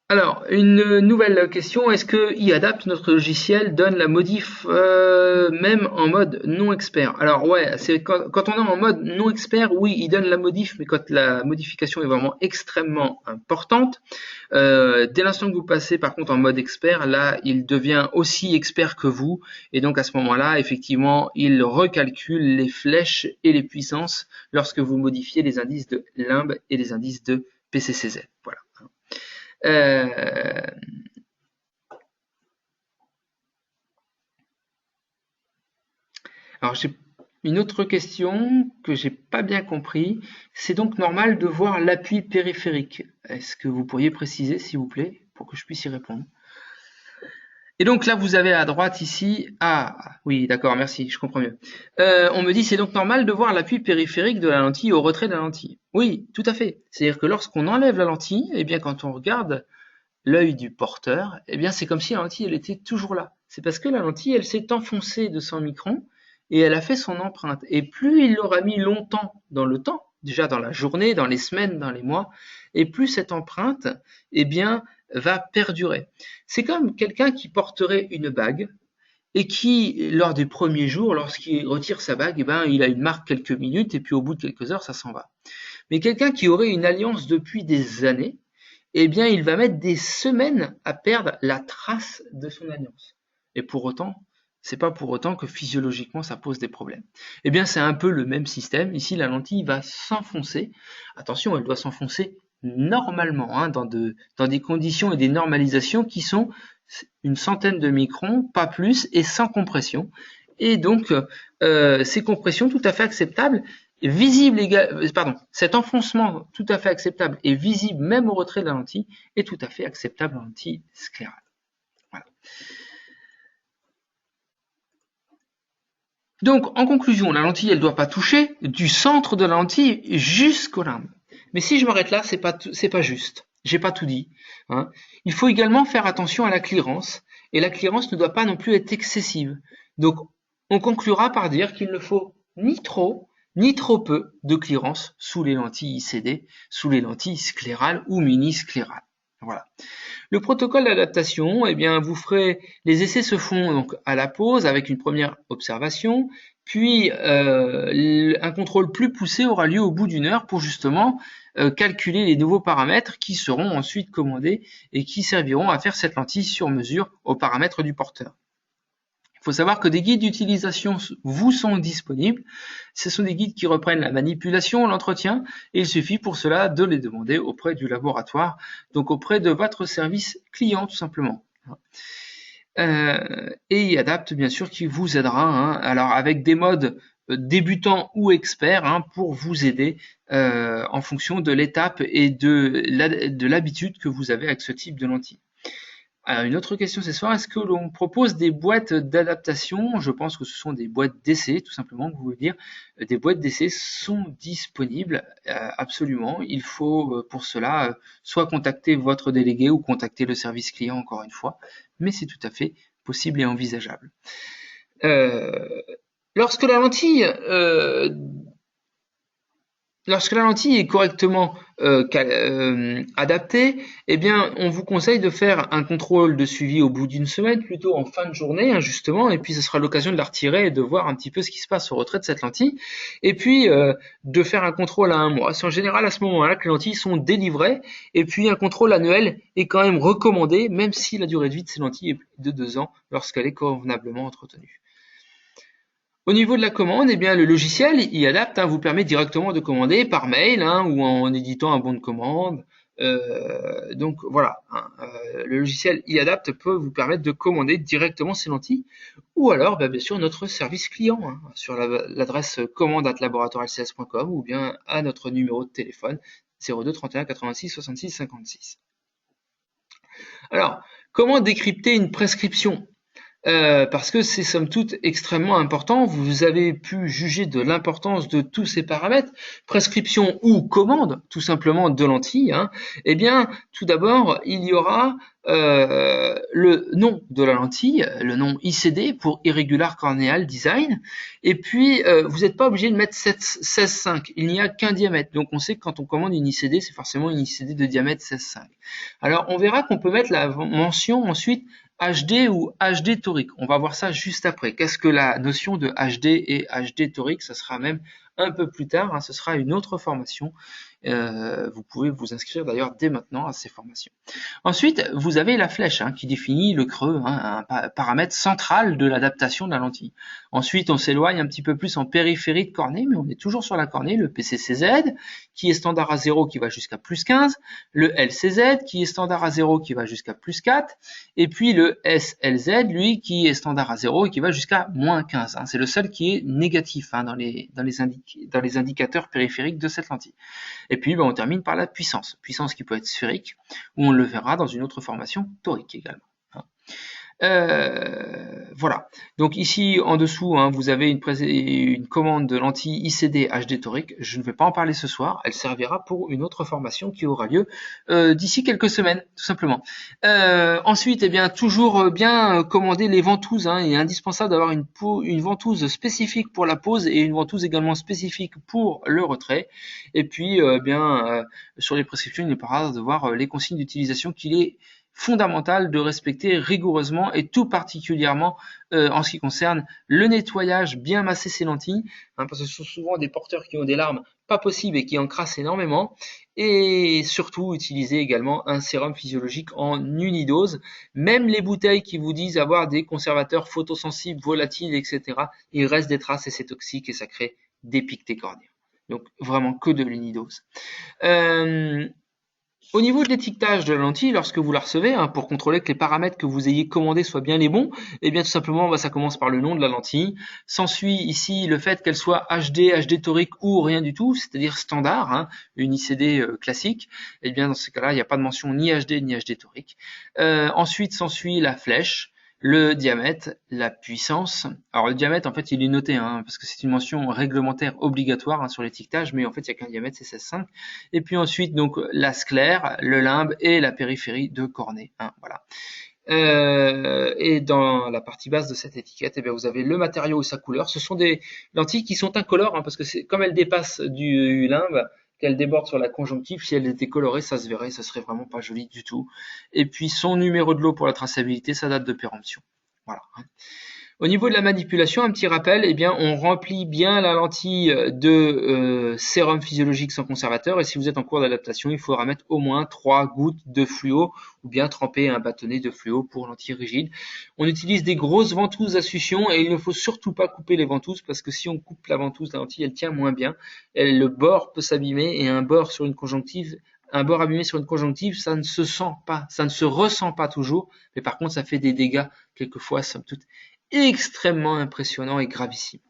Alors, une nouvelle question, est-ce que iAdapt, notre logiciel, donne la modif même en mode non expert? Alors ouais, c'est quand on est en mode non expert, oui, il donne la modif, mais quand la modification est vraiment extrêmement importante, dès l'instant que vous passez par contre en mode expert, là, il devient aussi expert que vous, et donc à ce moment-là, effectivement, il recalcule les flèches et les puissances lorsque vous modifiez les indices de limbe et les indices de PCCZ. Voilà. Alors j'ai une autre question que j'ai pas bien compris. C'est donc normal de voir l'appui périphérique. Est-ce que vous pourriez préciser, s'il vous plaît, pour que je puisse y répondre? Et donc là, vous avez à droite ici, ah oui, d'accord, merci, je comprends mieux. On me dit c'est donc normal de voir l'appui périphérique de la lentille au retrait de la lentille. Oui, tout à fait. C'est-à-dire que lorsqu'on enlève la lentille, eh bien quand on regarde l'œil du porteur, eh bien c'est comme si la lentille elle était toujours là. C'est parce que la lentille elle s'est enfoncée de 100 microns et elle a fait son empreinte. Et plus il l'aura mis longtemps dans le temps, déjà dans la journée, dans les semaines, dans les mois, et plus cette empreinte eh bien va perdurer. C'est comme quelqu'un qui porterait une bague et qui, lors des premiers jours, lorsqu'il retire sa bague, eh ben, il a une marque quelques minutes et puis au bout de quelques heures, ça s'en va. Mais quelqu'un qui aurait une alliance depuis des années, eh bien, il va mettre des semaines à perdre la trace de son alliance. Et pour autant, c'est pas pour autant que physiologiquement ça pose des problèmes. Eh bien, c'est un peu le même système. Ici, la lentille va s'enfoncer. Attention, elle doit s'enfoncer normalement, hein, dans des conditions et des normalisations qui sont une centaine de microns, pas plus, et sans compression. Et donc, ces compressions tout à fait acceptables, visible cet enfoncement tout à fait acceptable et visible même au retrait de la lentille est tout à fait acceptable en lentille sclérale. Voilà. Donc, en conclusion, la lentille, elle ne doit pas toucher du centre de la lentille jusqu'au limbe. Mais si je m'arrête là, c'est pas juste. J'ai pas tout dit. Hein. Il faut également faire attention à la clearance, et la clearance ne doit pas non plus être excessive. Donc, on conclura par dire qu'il ne faut ni trop peu de clearance sous les lentilles ICD, sous les lentilles sclérales ou mini-sclérales. Voilà. Le protocole d'adaptation, eh bien, les essais se font donc à la pause avec une première observation, puis un contrôle plus poussé aura lieu au bout d'une heure pour justement calculer les nouveaux paramètres qui seront ensuite commandés et qui serviront à faire cette lentille sur mesure aux paramètres du porteur. Il faut savoir que des guides d'utilisation vous sont disponibles. Ce sont des guides qui reprennent la manipulation, l'entretien, et il suffit pour cela de les demander auprès du laboratoire, donc auprès de votre service client tout simplement. Et iAdapt, bien sûr, qui vous aidera, hein, alors avec des modes débutants ou experts, hein, pour vous aider en fonction de l'étape et de l'habitude que vous avez avec ce type de lentille. Alors, une autre question ce soir, est-ce que l'on propose des boîtes d'adaptation? Je pense que ce sont des boîtes d'essai, tout simplement, que vous voulez dire. Des boîtes d'essai sont disponibles, absolument. Il faut pour cela soit contacter votre délégué ou contacter le service client encore une fois, mais c'est tout à fait possible et envisageable. Lorsque la lentille Lorsque la lentille est correctement adaptée, eh bien, on vous conseille de faire un contrôle de suivi au bout d'une semaine, plutôt en fin de journée, hein, justement, et puis ce sera l'occasion de la retirer et de voir un petit peu ce qui se passe au retrait de cette lentille, et puis de faire un contrôle à 1 mois. C'est en général à ce moment-là que les lentilles sont délivrées, et puis un contrôle annuel est quand même recommandé, même si la durée de vie de ces lentilles est de 2 ans lorsqu'elle est convenablement entretenue. Au niveau de la commande, eh bien, le logiciel y adapte, hein, vous permet directement de commander par mail, hein, ou en éditant un bon de commande. Donc voilà, hein, le logiciel y-adapt peut vous permettre de commander directement ces lentilles, ou alors bien sûr notre service client, hein, sur l'adresse commande@laboratoire-lcs.com, ou bien à notre numéro de téléphone 02 31 86 66 56. Alors, comment décrypter une prescription? Parce que c'est somme toute extrêmement important. Vous avez pu juger de l'importance de tous ces paramètres, prescription ou commande, tout simplement de lentilles. Hein. Eh bien, tout d'abord, il y aura le nom de la lentille, le nom ICD pour Irregular Corneal Design, et puis vous n'êtes pas obligé de mettre 16,5, il n'y a qu'un diamètre, donc on sait que quand on commande une ICD, c'est forcément une ICD de diamètre 16,5. Alors on verra qu'on peut mettre la mention ensuite HD ou HD torique. On va voir ça juste après. Qu'est-ce que la notion de HD et HD torique? Ça sera même un peu plus tard, hein, ce sera une autre formation. Vous pouvez vous inscrire d'ailleurs dès maintenant à ces formations. Ensuite, vous avez la flèche, hein, qui définit le creux, hein, un paramètre central de l'adaptation de la lentille. Ensuite, on s'éloigne un petit peu plus en périphérie de cornée, mais on est toujours sur la cornée, le PCCZ, qui est standard à 0, qui va jusqu'à plus 15, le LCZ, qui est standard à 0, qui va jusqu'à plus 4, et puis le SLZ, lui, qui est standard à 0 et qui va jusqu'à moins 15. Hein. C'est le seul qui est négatif, hein, dans les indicateurs périphériques de cette lentille. Et puis, on termine par la puissance. Puissance qui peut être sphérique, ou on le verra dans une autre formation torique également. Voilà. Donc ici, en dessous, hein, vous avez une commande de lentille ICD HD torique. Je ne vais pas en parler ce soir. Elle servira pour une autre formation qui aura lieu d'ici quelques semaines, tout simplement. Ensuite, eh bien, toujours bien commander les ventouses. Hein. Il est indispensable d'avoir une ventouse spécifique pour la pose et une ventouse également spécifique pour le retrait. Et puis, sur les prescriptions, il n'est pas rare de voir les consignes d'utilisation qu'il est fondamental de respecter rigoureusement et tout particulièrement en ce qui concerne le nettoyage, bien masser ses lentilles, hein, parce que ce sont souvent des porteurs qui ont des larmes pas possibles et qui encrassent énormément, et surtout utiliser également un sérum physiologique en unidose. Même les bouteilles qui vous disent avoir des conservateurs photosensibles, volatiles, etc., il reste des traces et c'est toxique et ça crée des piquetés cornéens. Donc vraiment que de l'unidose. Au niveau de l'étiquetage de la lentille, lorsque vous la recevez, hein, pour contrôler que les paramètres que vous ayez commandés soient bien les bons, eh bien tout simplement, ça commence par le nom de la lentille. S'ensuit ici le fait qu'elle soit HD, HD torique ou rien du tout, c'est-à-dire standard, hein, une ICD classique. Eh bien dans ce cas-là, il n'y a pas de mention ni HD ni HD torique. Ensuite s'ensuit la flèche, le diamètre, la puissance. Alors le diamètre, en fait, il est noté, hein, parce que c'est une mention réglementaire obligatoire, hein, sur l'étiquetage, mais en fait, il n'y a qu'un diamètre, c'est 16,5. Et puis ensuite, donc la sclère, le limbe et la périphérie de cornée. Hein, voilà. Et dans la partie basse de cette étiquette, eh bien, vous avez le matériau et sa couleur. Ce sont des lentilles qui sont incolores, hein, parce que c'est comme elles dépassent du limbe, qu'elle déborde sur la conjonctive, si elle était colorée, ça se verrait, ça serait vraiment pas joli du tout. Et puis son numéro de lot pour la traçabilité, sa date de péremption. Voilà. Au niveau de la manipulation, un petit rappel, eh bien, on remplit bien la lentille de sérum physiologique sans conservateur, et si vous êtes en cours d'adaptation, il faudra mettre au moins 3 gouttes de fluo, ou bien tremper un bâtonnet de fluo pour lentille rigide. On utilise des grosses ventouses à succion, et il ne faut surtout pas couper les ventouses, parce que si on coupe la ventouse, la lentille, elle tient moins bien. Le bord peut s'abîmer, et un bord sur une conjonctive, un bord abîmé sur une conjonctive, ça ne se sent pas, ça ne se ressent pas toujours, mais par contre, ça fait des dégâts, quelquefois, somme toute, extrêmement impressionnant et gravissime.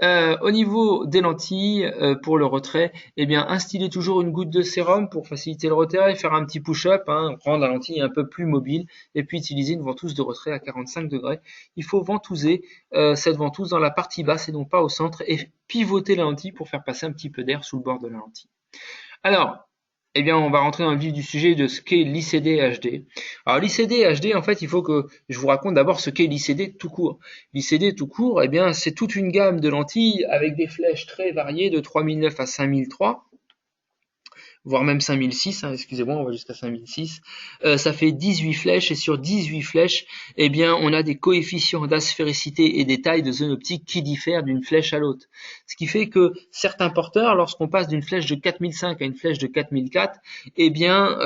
Au niveau des lentilles, pour le retrait, eh bien, instiller toujours une goutte de sérum pour faciliter le retrait, faire un petit push-up, hein, rendre la lentille un peu plus mobile, et puis utiliser une ventouse de retrait à 45 degrés. Il faut ventouser cette ventouse dans la partie basse et non pas au centre, et pivoter la lentille pour faire passer un petit peu d'air sous le bord de la lentille. Alors, eh bien, on va rentrer dans le vif du sujet de ce qu'est l'ICD HD. Alors, l'ICD HD, en fait, il faut que je vous raconte d'abord ce qu'est l'ICD tout court. L'ICD tout court, eh bien, c'est toute une gamme de lentilles avec des flèches très variées de 3009 à 5003. Voire même 5006, hein, excusez-moi, on va jusqu'à 5006. Ça fait 18 flèches, et sur 18 flèches, eh bien, on a des coefficients d'aspéricité et des tailles de zone optique qui diffèrent d'une flèche à l'autre. Ce qui fait que certains porteurs, lorsqu'on passe d'une flèche de 4005 à une flèche de 4004, eh bien,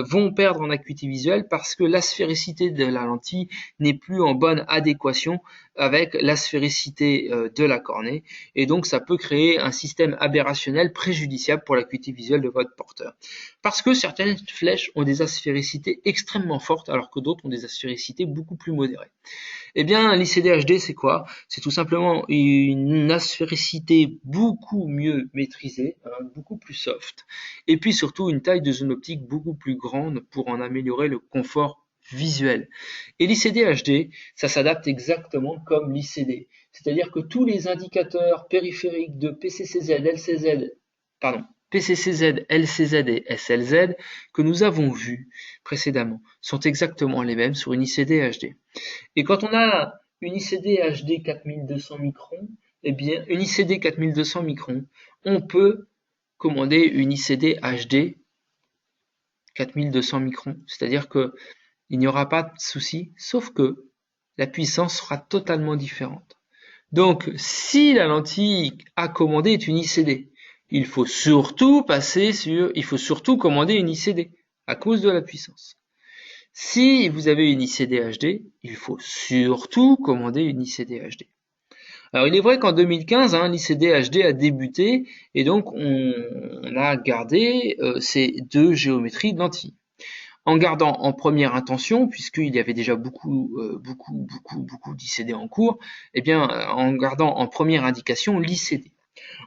vont perdre en acuité visuelle parce que l'asphéricité de la lentille n'est plus en bonne adéquation avec l'asphéricité de la cornée, et donc ça peut créer un système aberrationnel préjudiciable pour l'acuité visuelle de votre porteur. Parce que certaines flèches ont des aspéricités extrêmement fortes, alors que d'autres ont des aspéricités beaucoup plus modérées. Eh bien, l'ICD HD, c'est quoi? C'est tout simplement une aspéricité beaucoup mieux maîtrisée, hein, beaucoup plus soft, et puis surtout une taille de zone optique beaucoup plus grande pour en améliorer le confort visuel. Et l'ICD HD, ça s'adapte exactement comme l'ICD. C'est-à-dire que tous les indicateurs périphériques de PCCZ, LCZ, PCCZ, LCZ et SLZ que nous avons vus précédemment sont exactement les mêmes sur une ICD HD. Et quand on a une ICD HD 4200 microns, eh bien, une ICD 4200 microns, on peut commander une ICD HD 4200 microns. C'est-à-dire que il n'y aura pas de souci, sauf que la puissance sera totalement différente. Donc, si la lentille à commander est une ICD, il faut surtout commander une ICD à cause de la puissance. Si vous avez une ICD HD, il faut surtout commander une ICD HD. Alors, il est vrai qu'en 2015, l'ICD HD a débuté et donc on a gardé ces deux géométries de lentilles. En gardant en première intention, puisqu'il y avait déjà beaucoup d'ICD en cours, eh bien, en gardant en première indication l'ICD.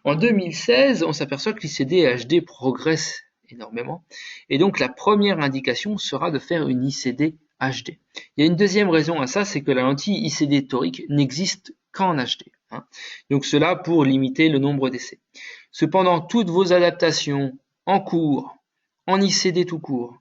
En 2016, on s'aperçoit que l'ICD HD progresse énormément, et donc la première indication sera de faire une ICD HD. Il y a une deuxième raison à ça, c'est que la lentille ICD torique n'existe qu'en HD. Donc cela pour limiter le nombre d'essais. Cependant, toutes vos adaptations en cours, en ICD tout court,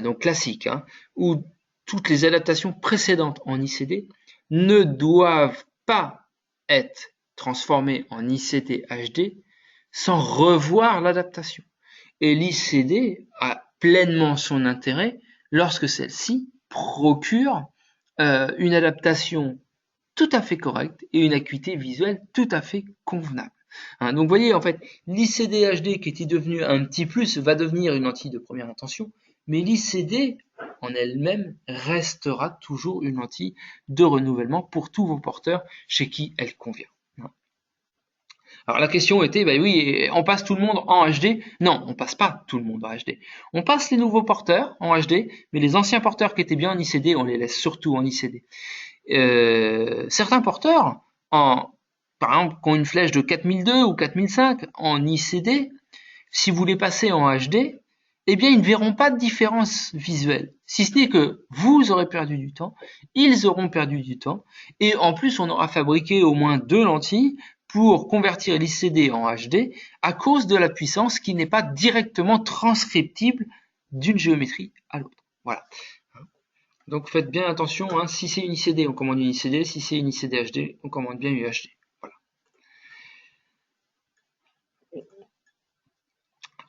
donc classique, ou toutes les adaptations précédentes en ICD ne doivent pas être transformées en ICD HD sans revoir l'adaptation. Et l'ICD a pleinement son intérêt lorsque celle-ci procure une adaptation tout à fait correcte et une acuité visuelle tout à fait convenable. Donc vous voyez, en fait, l'ICD HD qui était devenu un petit plus va devenir une lentille de première intention, mais l'ICD en elle-même restera toujours une lentille de renouvellement pour tous vos porteurs chez qui elle convient. Alors la question était, oui, on passe tout le monde en HD? Non, on passe pas tout le monde en HD. On passe les nouveaux porteurs en HD, mais les anciens porteurs qui étaient bien en ICD, on les laisse surtout en ICD. Certains porteurs, par exemple, qui ont une flèche de 4002 ou 4005 en ICD, si vous les passez en HD, eh bien, ils ne verront pas de différence visuelle. Si ce n'est que vous aurez perdu du temps, ils auront perdu du temps, et en plus, on aura fabriqué au moins 2 lentilles pour convertir l'ICD en HD à cause de la puissance qui n'est pas directement transcriptible d'une géométrie à l'autre. Voilà. Donc faites bien attention, si c'est une ICD, on commande une ICD, si c'est une ICD HD, on commande bien une HD. Voilà.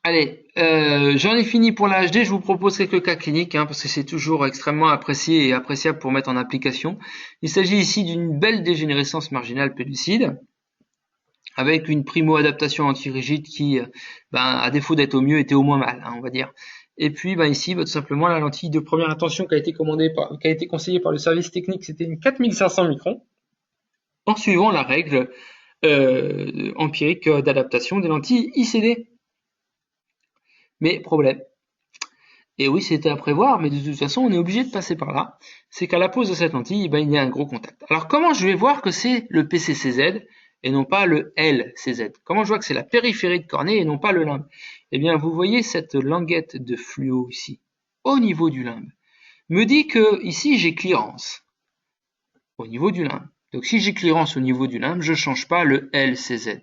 Allez, j'en ai fini pour la HD, je vous propose quelques cas cliniques, parce que c'est toujours extrêmement apprécié et appréciable pour mettre en application. Il s'agit ici d'une belle dégénérescence marginale pellucide, avec une primo-adaptation anti-rigide qui, à défaut d'être au mieux, était au moins mal, on va dire. Et puis ici, tout simplement, la lentille de première intention qui a été conseillée par le service technique, c'était une 4500 microns, en suivant la règle empirique d'adaptation des lentilles ICD. Mais problème. Et oui, c'était à prévoir, mais de toute façon, on est obligé de passer par là. C'est qu'à la pose de cette lentille, il y a un gros contact. Alors comment je vais voir que c'est le PCCZ et non pas le LCZ? Comment je vois que c'est la périphérie de cornée et non pas le limbe? Eh bien, vous voyez cette languette de fluo ici, au niveau du limbe, me dit que ici j'ai clearance au niveau du limbe. Donc si j'ai clearance au niveau du limbe, je ne change pas le LCZ.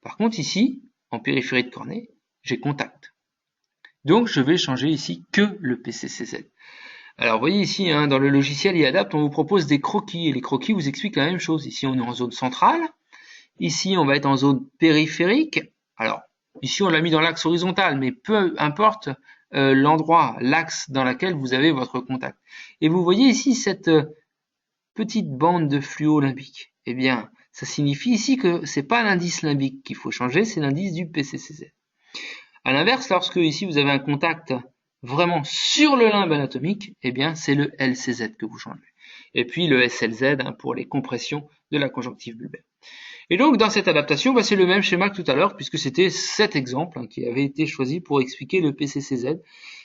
Par contre ici, en périphérie de cornée, j'ai contact. Donc je vais changer ici que le PCCZ. Alors vous voyez ici, hein, dans le logiciel iAdapt, on vous propose des croquis, et les croquis vous expliquent la même chose. Ici on est en zone centrale, ici on va être en zone périphérique. Alors ici on l'a mis dans l'axe horizontal, mais peu importe l'endroit, l'axe dans lequel vous avez votre contact. Et vous voyez ici cette petite bande de fluo limbique. Eh bien, ça signifie ici que c'est pas l'indice limbique qu'il faut changer, c'est l'indice du PCCZ. À l'inverse, lorsque ici vous avez un contact vraiment sur le limbe anatomique, eh bien c'est le LCZ que vous changez. Et puis le SLZ hein, pour les compressions de la conjonctive bulbaire. Et donc dans cette adaptation, c'est le même schéma que tout à l'heure, puisque c'était cet exemple hein, qui avait été choisi pour expliquer le PCCZ.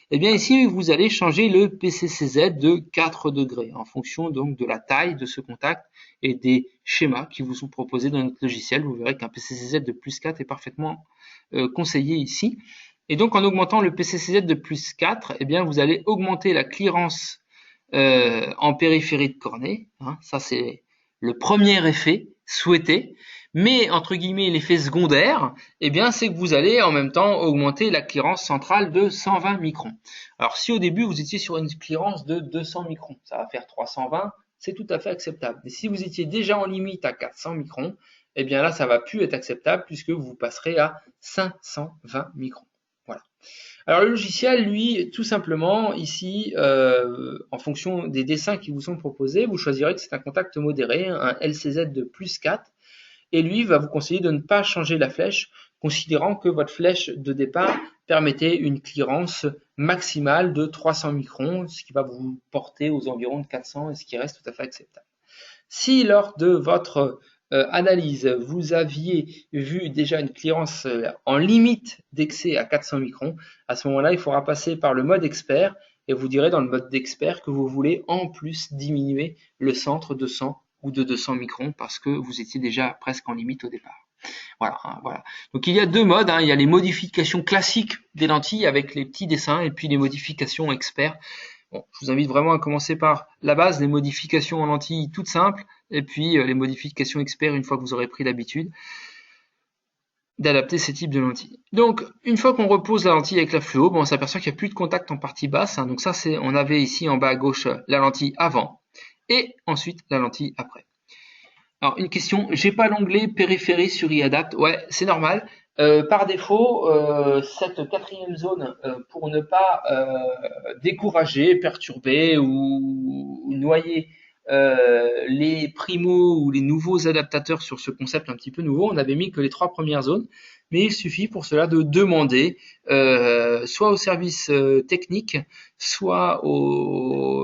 Eh bien ici, vous allez changer le PCCZ de 4 degrés en fonction donc de la taille de ce contact et des schémas qui vous sont proposés dans notre logiciel. Vous verrez qu'un PCCZ de plus 4 est parfaitement conseillé ici. Et donc en augmentant le PCCZ de plus 4, eh bien vous allez augmenter la clearance en périphérie de cornée. Hein, ça c'est le premier effet souhaité. Mais entre guillemets l'effet secondaire, eh bien c'est que vous allez en même temps augmenter la clearance centrale de 120 microns. Alors si au début vous étiez sur une clearance de 200 microns, ça va faire 320, c'est tout à fait acceptable. Mais si vous étiez déjà en limite à 400 microns, eh bien là ça va plus être acceptable puisque vous passerez à 520 microns. Voilà. Alors le logiciel, lui, tout simplement, ici, en fonction des dessins qui vous sont proposés, vous choisirez que c'est un contact modéré, un LCZ de plus 4, et lui va vous conseiller de ne pas changer la flèche, considérant que votre flèche de départ permettait une clearance maximale de 300 microns, ce qui va vous porter aux environs de 400, et ce qui reste tout à fait acceptable. Si lors de votre analyse, vous aviez vu déjà une clearance en limite d'excès à 400 microns, à ce moment-là, il faudra passer par le mode expert et vous direz dans le mode d'expert que vous voulez en plus diminuer le centre de 100 ou de 200 microns parce que vous étiez déjà presque en limite au départ. Voilà, hein, voilà. Donc il y a deux modes, hein. Il y a les modifications classiques des lentilles avec les petits dessins et puis les modifications experts. Bon, je vous invite vraiment à commencer par la base, les modifications en lentilles toutes simples, et puis les modifications experts une fois que vous aurez pris l'habitude d'adapter ces types de lentilles. Donc, une fois qu'on repose la lentille avec la fluo, on s'aperçoit qu'il n'y a plus de contact en partie basse. Hein. Donc ça, on avait ici en bas à gauche la lentille avant, et ensuite la lentille après. Alors, une question, j'ai pas l'onglet périphérie sur iAdapt. Ouais, c'est normal. Par défaut, cette quatrième zone, pour ne pas décourager, perturber ou noyer les primos ou les nouveaux adaptateurs sur ce concept un petit peu nouveau, on avait mis que les 3 premières zones, mais il suffit pour cela de demander soit au service technique, soit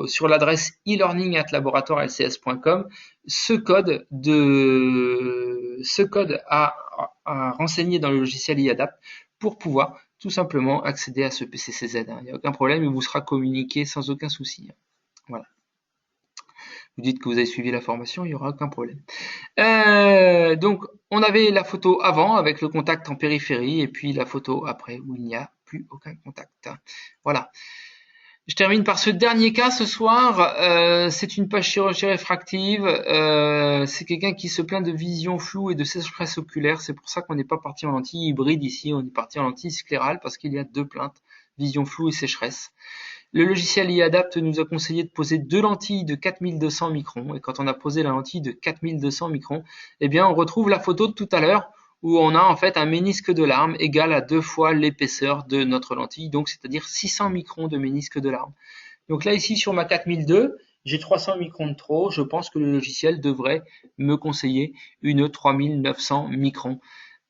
sur l'adresse e-learning@laboratoirelcs.com ce code à renseigner dans le logiciel iAdapt pour pouvoir tout simplement accéder à ce PCCZ. Il n'y a aucun problème, il vous sera communiqué sans aucun souci. Voilà. Vous dites que vous avez suivi la formation, il n'y aura aucun problème. Donc, on avait la photo avant avec le contact en périphérie et puis la photo après où il n'y a plus aucun contact. Voilà. Je termine par ce dernier cas ce soir. C'est une pachychirurgie réfractive. C'est quelqu'un qui se plaint de vision floue et de sécheresse oculaire. C'est pour ça qu'on n'est pas parti en lentille hybride ici. On est parti en lentille sclérale parce qu'il y a deux plaintes, vision floue et sécheresse. Le logiciel iAdapt nous a conseillé de poser deux lentilles de 4200 microns. Et quand on a posé la lentille de 4200 microns, eh bien, on retrouve la photo de tout à l'heure où on a en fait un ménisque de larme égal à 2 fois l'épaisseur de notre lentille, donc c'est-à-dire 600 microns de ménisque de larme. Donc là ici sur ma 4002, j'ai 300 microns de trop, je pense que le logiciel devrait me conseiller une 3900 microns.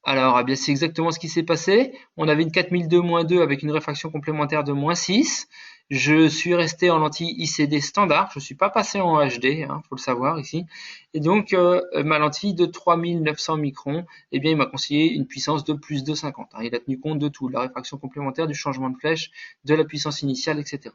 Alors eh bien c'est exactement ce qui s'est passé, on avait une 4002-2 avec une réfraction complémentaire de -6, je suis resté en lentille ICD standard, je ne suis pas passé en HD, faut le savoir ici, et donc ma lentille de 3900 microns, eh bien il m'a conseillé une puissance de plus de 50. Il a tenu compte de tout, de la réfraction complémentaire, du changement de flèche, de la puissance initiale, etc.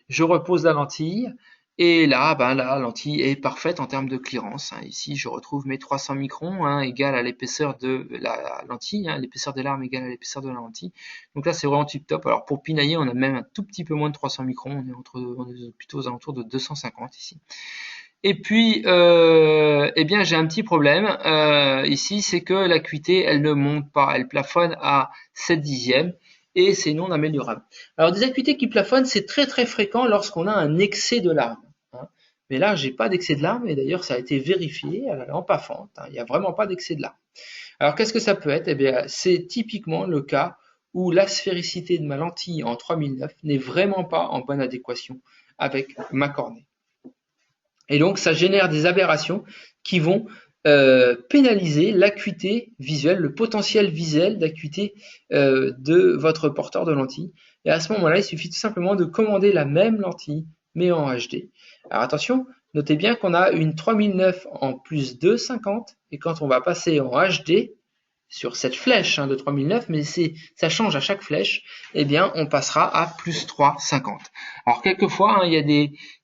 Je repose la lentille, et là, la lentille est parfaite en termes de clearance. Ici, je retrouve mes 300 microns, égale à l'épaisseur de la lentille, l'épaisseur des larmes égale à l'épaisseur de la lentille. Donc là, c'est vraiment tip top. Alors pour pinailler, on a même un tout petit peu moins de 300 microns. On est plutôt aux alentours de 250 ici. Et puis, eh bien, j'ai un petit problème ici, c'est que l'acuité, elle ne monte pas. Elle plafonne à 7/10. et c'est non améliorable. Alors des acuités qui plafonnent, c'est très très fréquent lorsqu'on a un excès de larmes, hein. Mais là, j'ai pas d'excès de larmes, et d'ailleurs ça a été vérifié à la lampe à fente, hein, il n'y a vraiment pas d'excès de larmes. Alors qu'est-ce que ça peut être? Eh bien, c'est typiquement le cas où la sphéricité de ma lentille en 3009 n'est vraiment pas en bonne adéquation avec ma cornée. Et donc, ça génère des aberrations qui vont pénaliser l'acuité visuelle, le potentiel visuel d'acuité de votre porteur de lentille. Et à ce moment-là, il suffit tout simplement de commander la même lentille, mais en HD. Alors attention, notez bien qu'on a une 3009 en plus 2,50, et quand on va passer en HD, sur cette flèche de 3009, mais ça change à chaque flèche, eh bien on passera à plus 3,50. Alors quelquefois,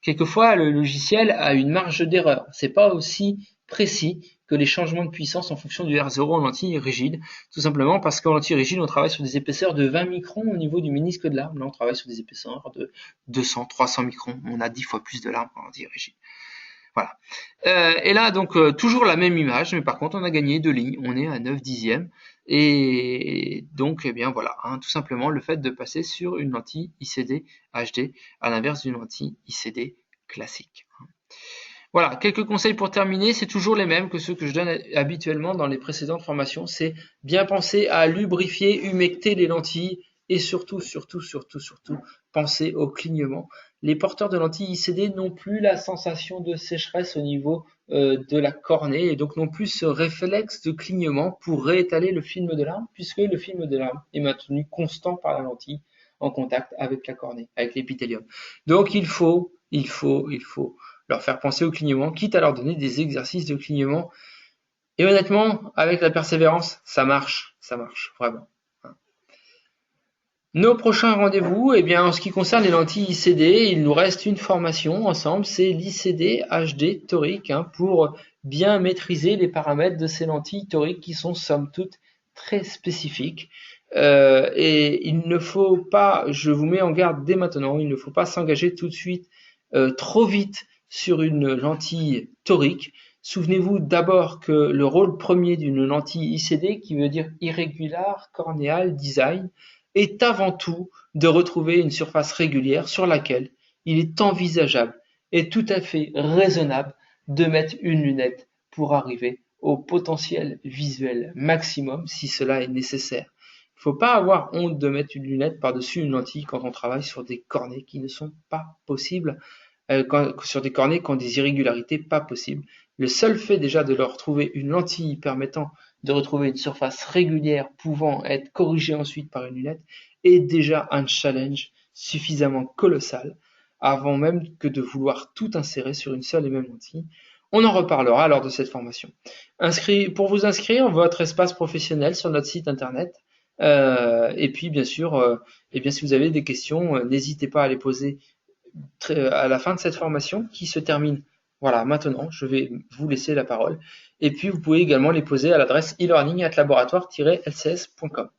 quelquefois le logiciel a une marge d'erreur. C'est pas aussi précis que les changements de puissance en fonction du R0 en lentille rigide, tout simplement parce qu'en lentille rigide, on travaille sur des épaisseurs de 20 microns au niveau du ménisque de l'arme. Là, on travaille sur des épaisseurs de 200, 300 microns. On a 10 fois plus de larmes en lentille rigide. Voilà. Et là, donc, toujours la même image, mais par contre, on a gagné 2 lignes. On est à 9 dixièmes. Et donc, eh bien, voilà, tout simplement le fait de passer sur une lentille ICD HD à l'inverse d'une lentille ICD classique. Voilà, quelques conseils pour terminer, c'est toujours les mêmes que ceux que je donne habituellement dans les précédentes formations. C'est bien penser à lubrifier, humecter les lentilles et surtout, penser au clignement. Les porteurs de lentilles ICD n'ont plus la sensation de sécheresse au niveau de la cornée et donc n'ont plus ce réflexe de clignement pour réétaler le film de larme puisque le film de larme est maintenu constant par la lentille en contact avec la cornée, avec l'épithélium. Donc il faut leur faire penser au clignement, quitte à leur donner des exercices de clignement. Et honnêtement, avec la persévérance, ça marche vraiment. Nos prochains rendez-vous, eh bien, en ce qui concerne les lentilles ICD, il nous reste une formation ensemble, c'est l'ICD HD torique, pour bien maîtriser les paramètres de ces lentilles toriques qui sont somme toute très spécifiques. Et il ne faut pas, je vous mets en garde dès maintenant, il ne faut pas s'engager tout de suite trop vite sur une lentille torique. Souvenez-vous d'abord que le rôle premier d'une lentille ICD, qui veut dire Irregular Corneal Design, est avant tout de retrouver une surface régulière sur laquelle il est envisageable et tout à fait raisonnable de mettre une lunette pour arriver au potentiel visuel maximum si cela est nécessaire. Il ne faut pas avoir honte de mettre une lunette par-dessus une lentille quand on travaille sur des cornets qui ne sont pas possibles, sur des cornets qui ont des irrégularités pas possibles. Le seul fait déjà de leur trouver une lentille permettant de retrouver une surface régulière pouvant être corrigée ensuite par une lunette est déjà un challenge suffisamment colossal avant même que de vouloir tout insérer sur une seule et même lentille. On en reparlera lors de cette formation. Pour vous inscrire, votre espace professionnel sur notre site internet. Et puis bien sûr, si vous avez des questions, n'hésitez pas à les poser à la fin de cette formation qui se termine. Voilà, maintenant, je vais vous laisser la parole. Et puis, vous pouvez également les poser à l'adresse e-learning@laboratoire-lcs.com.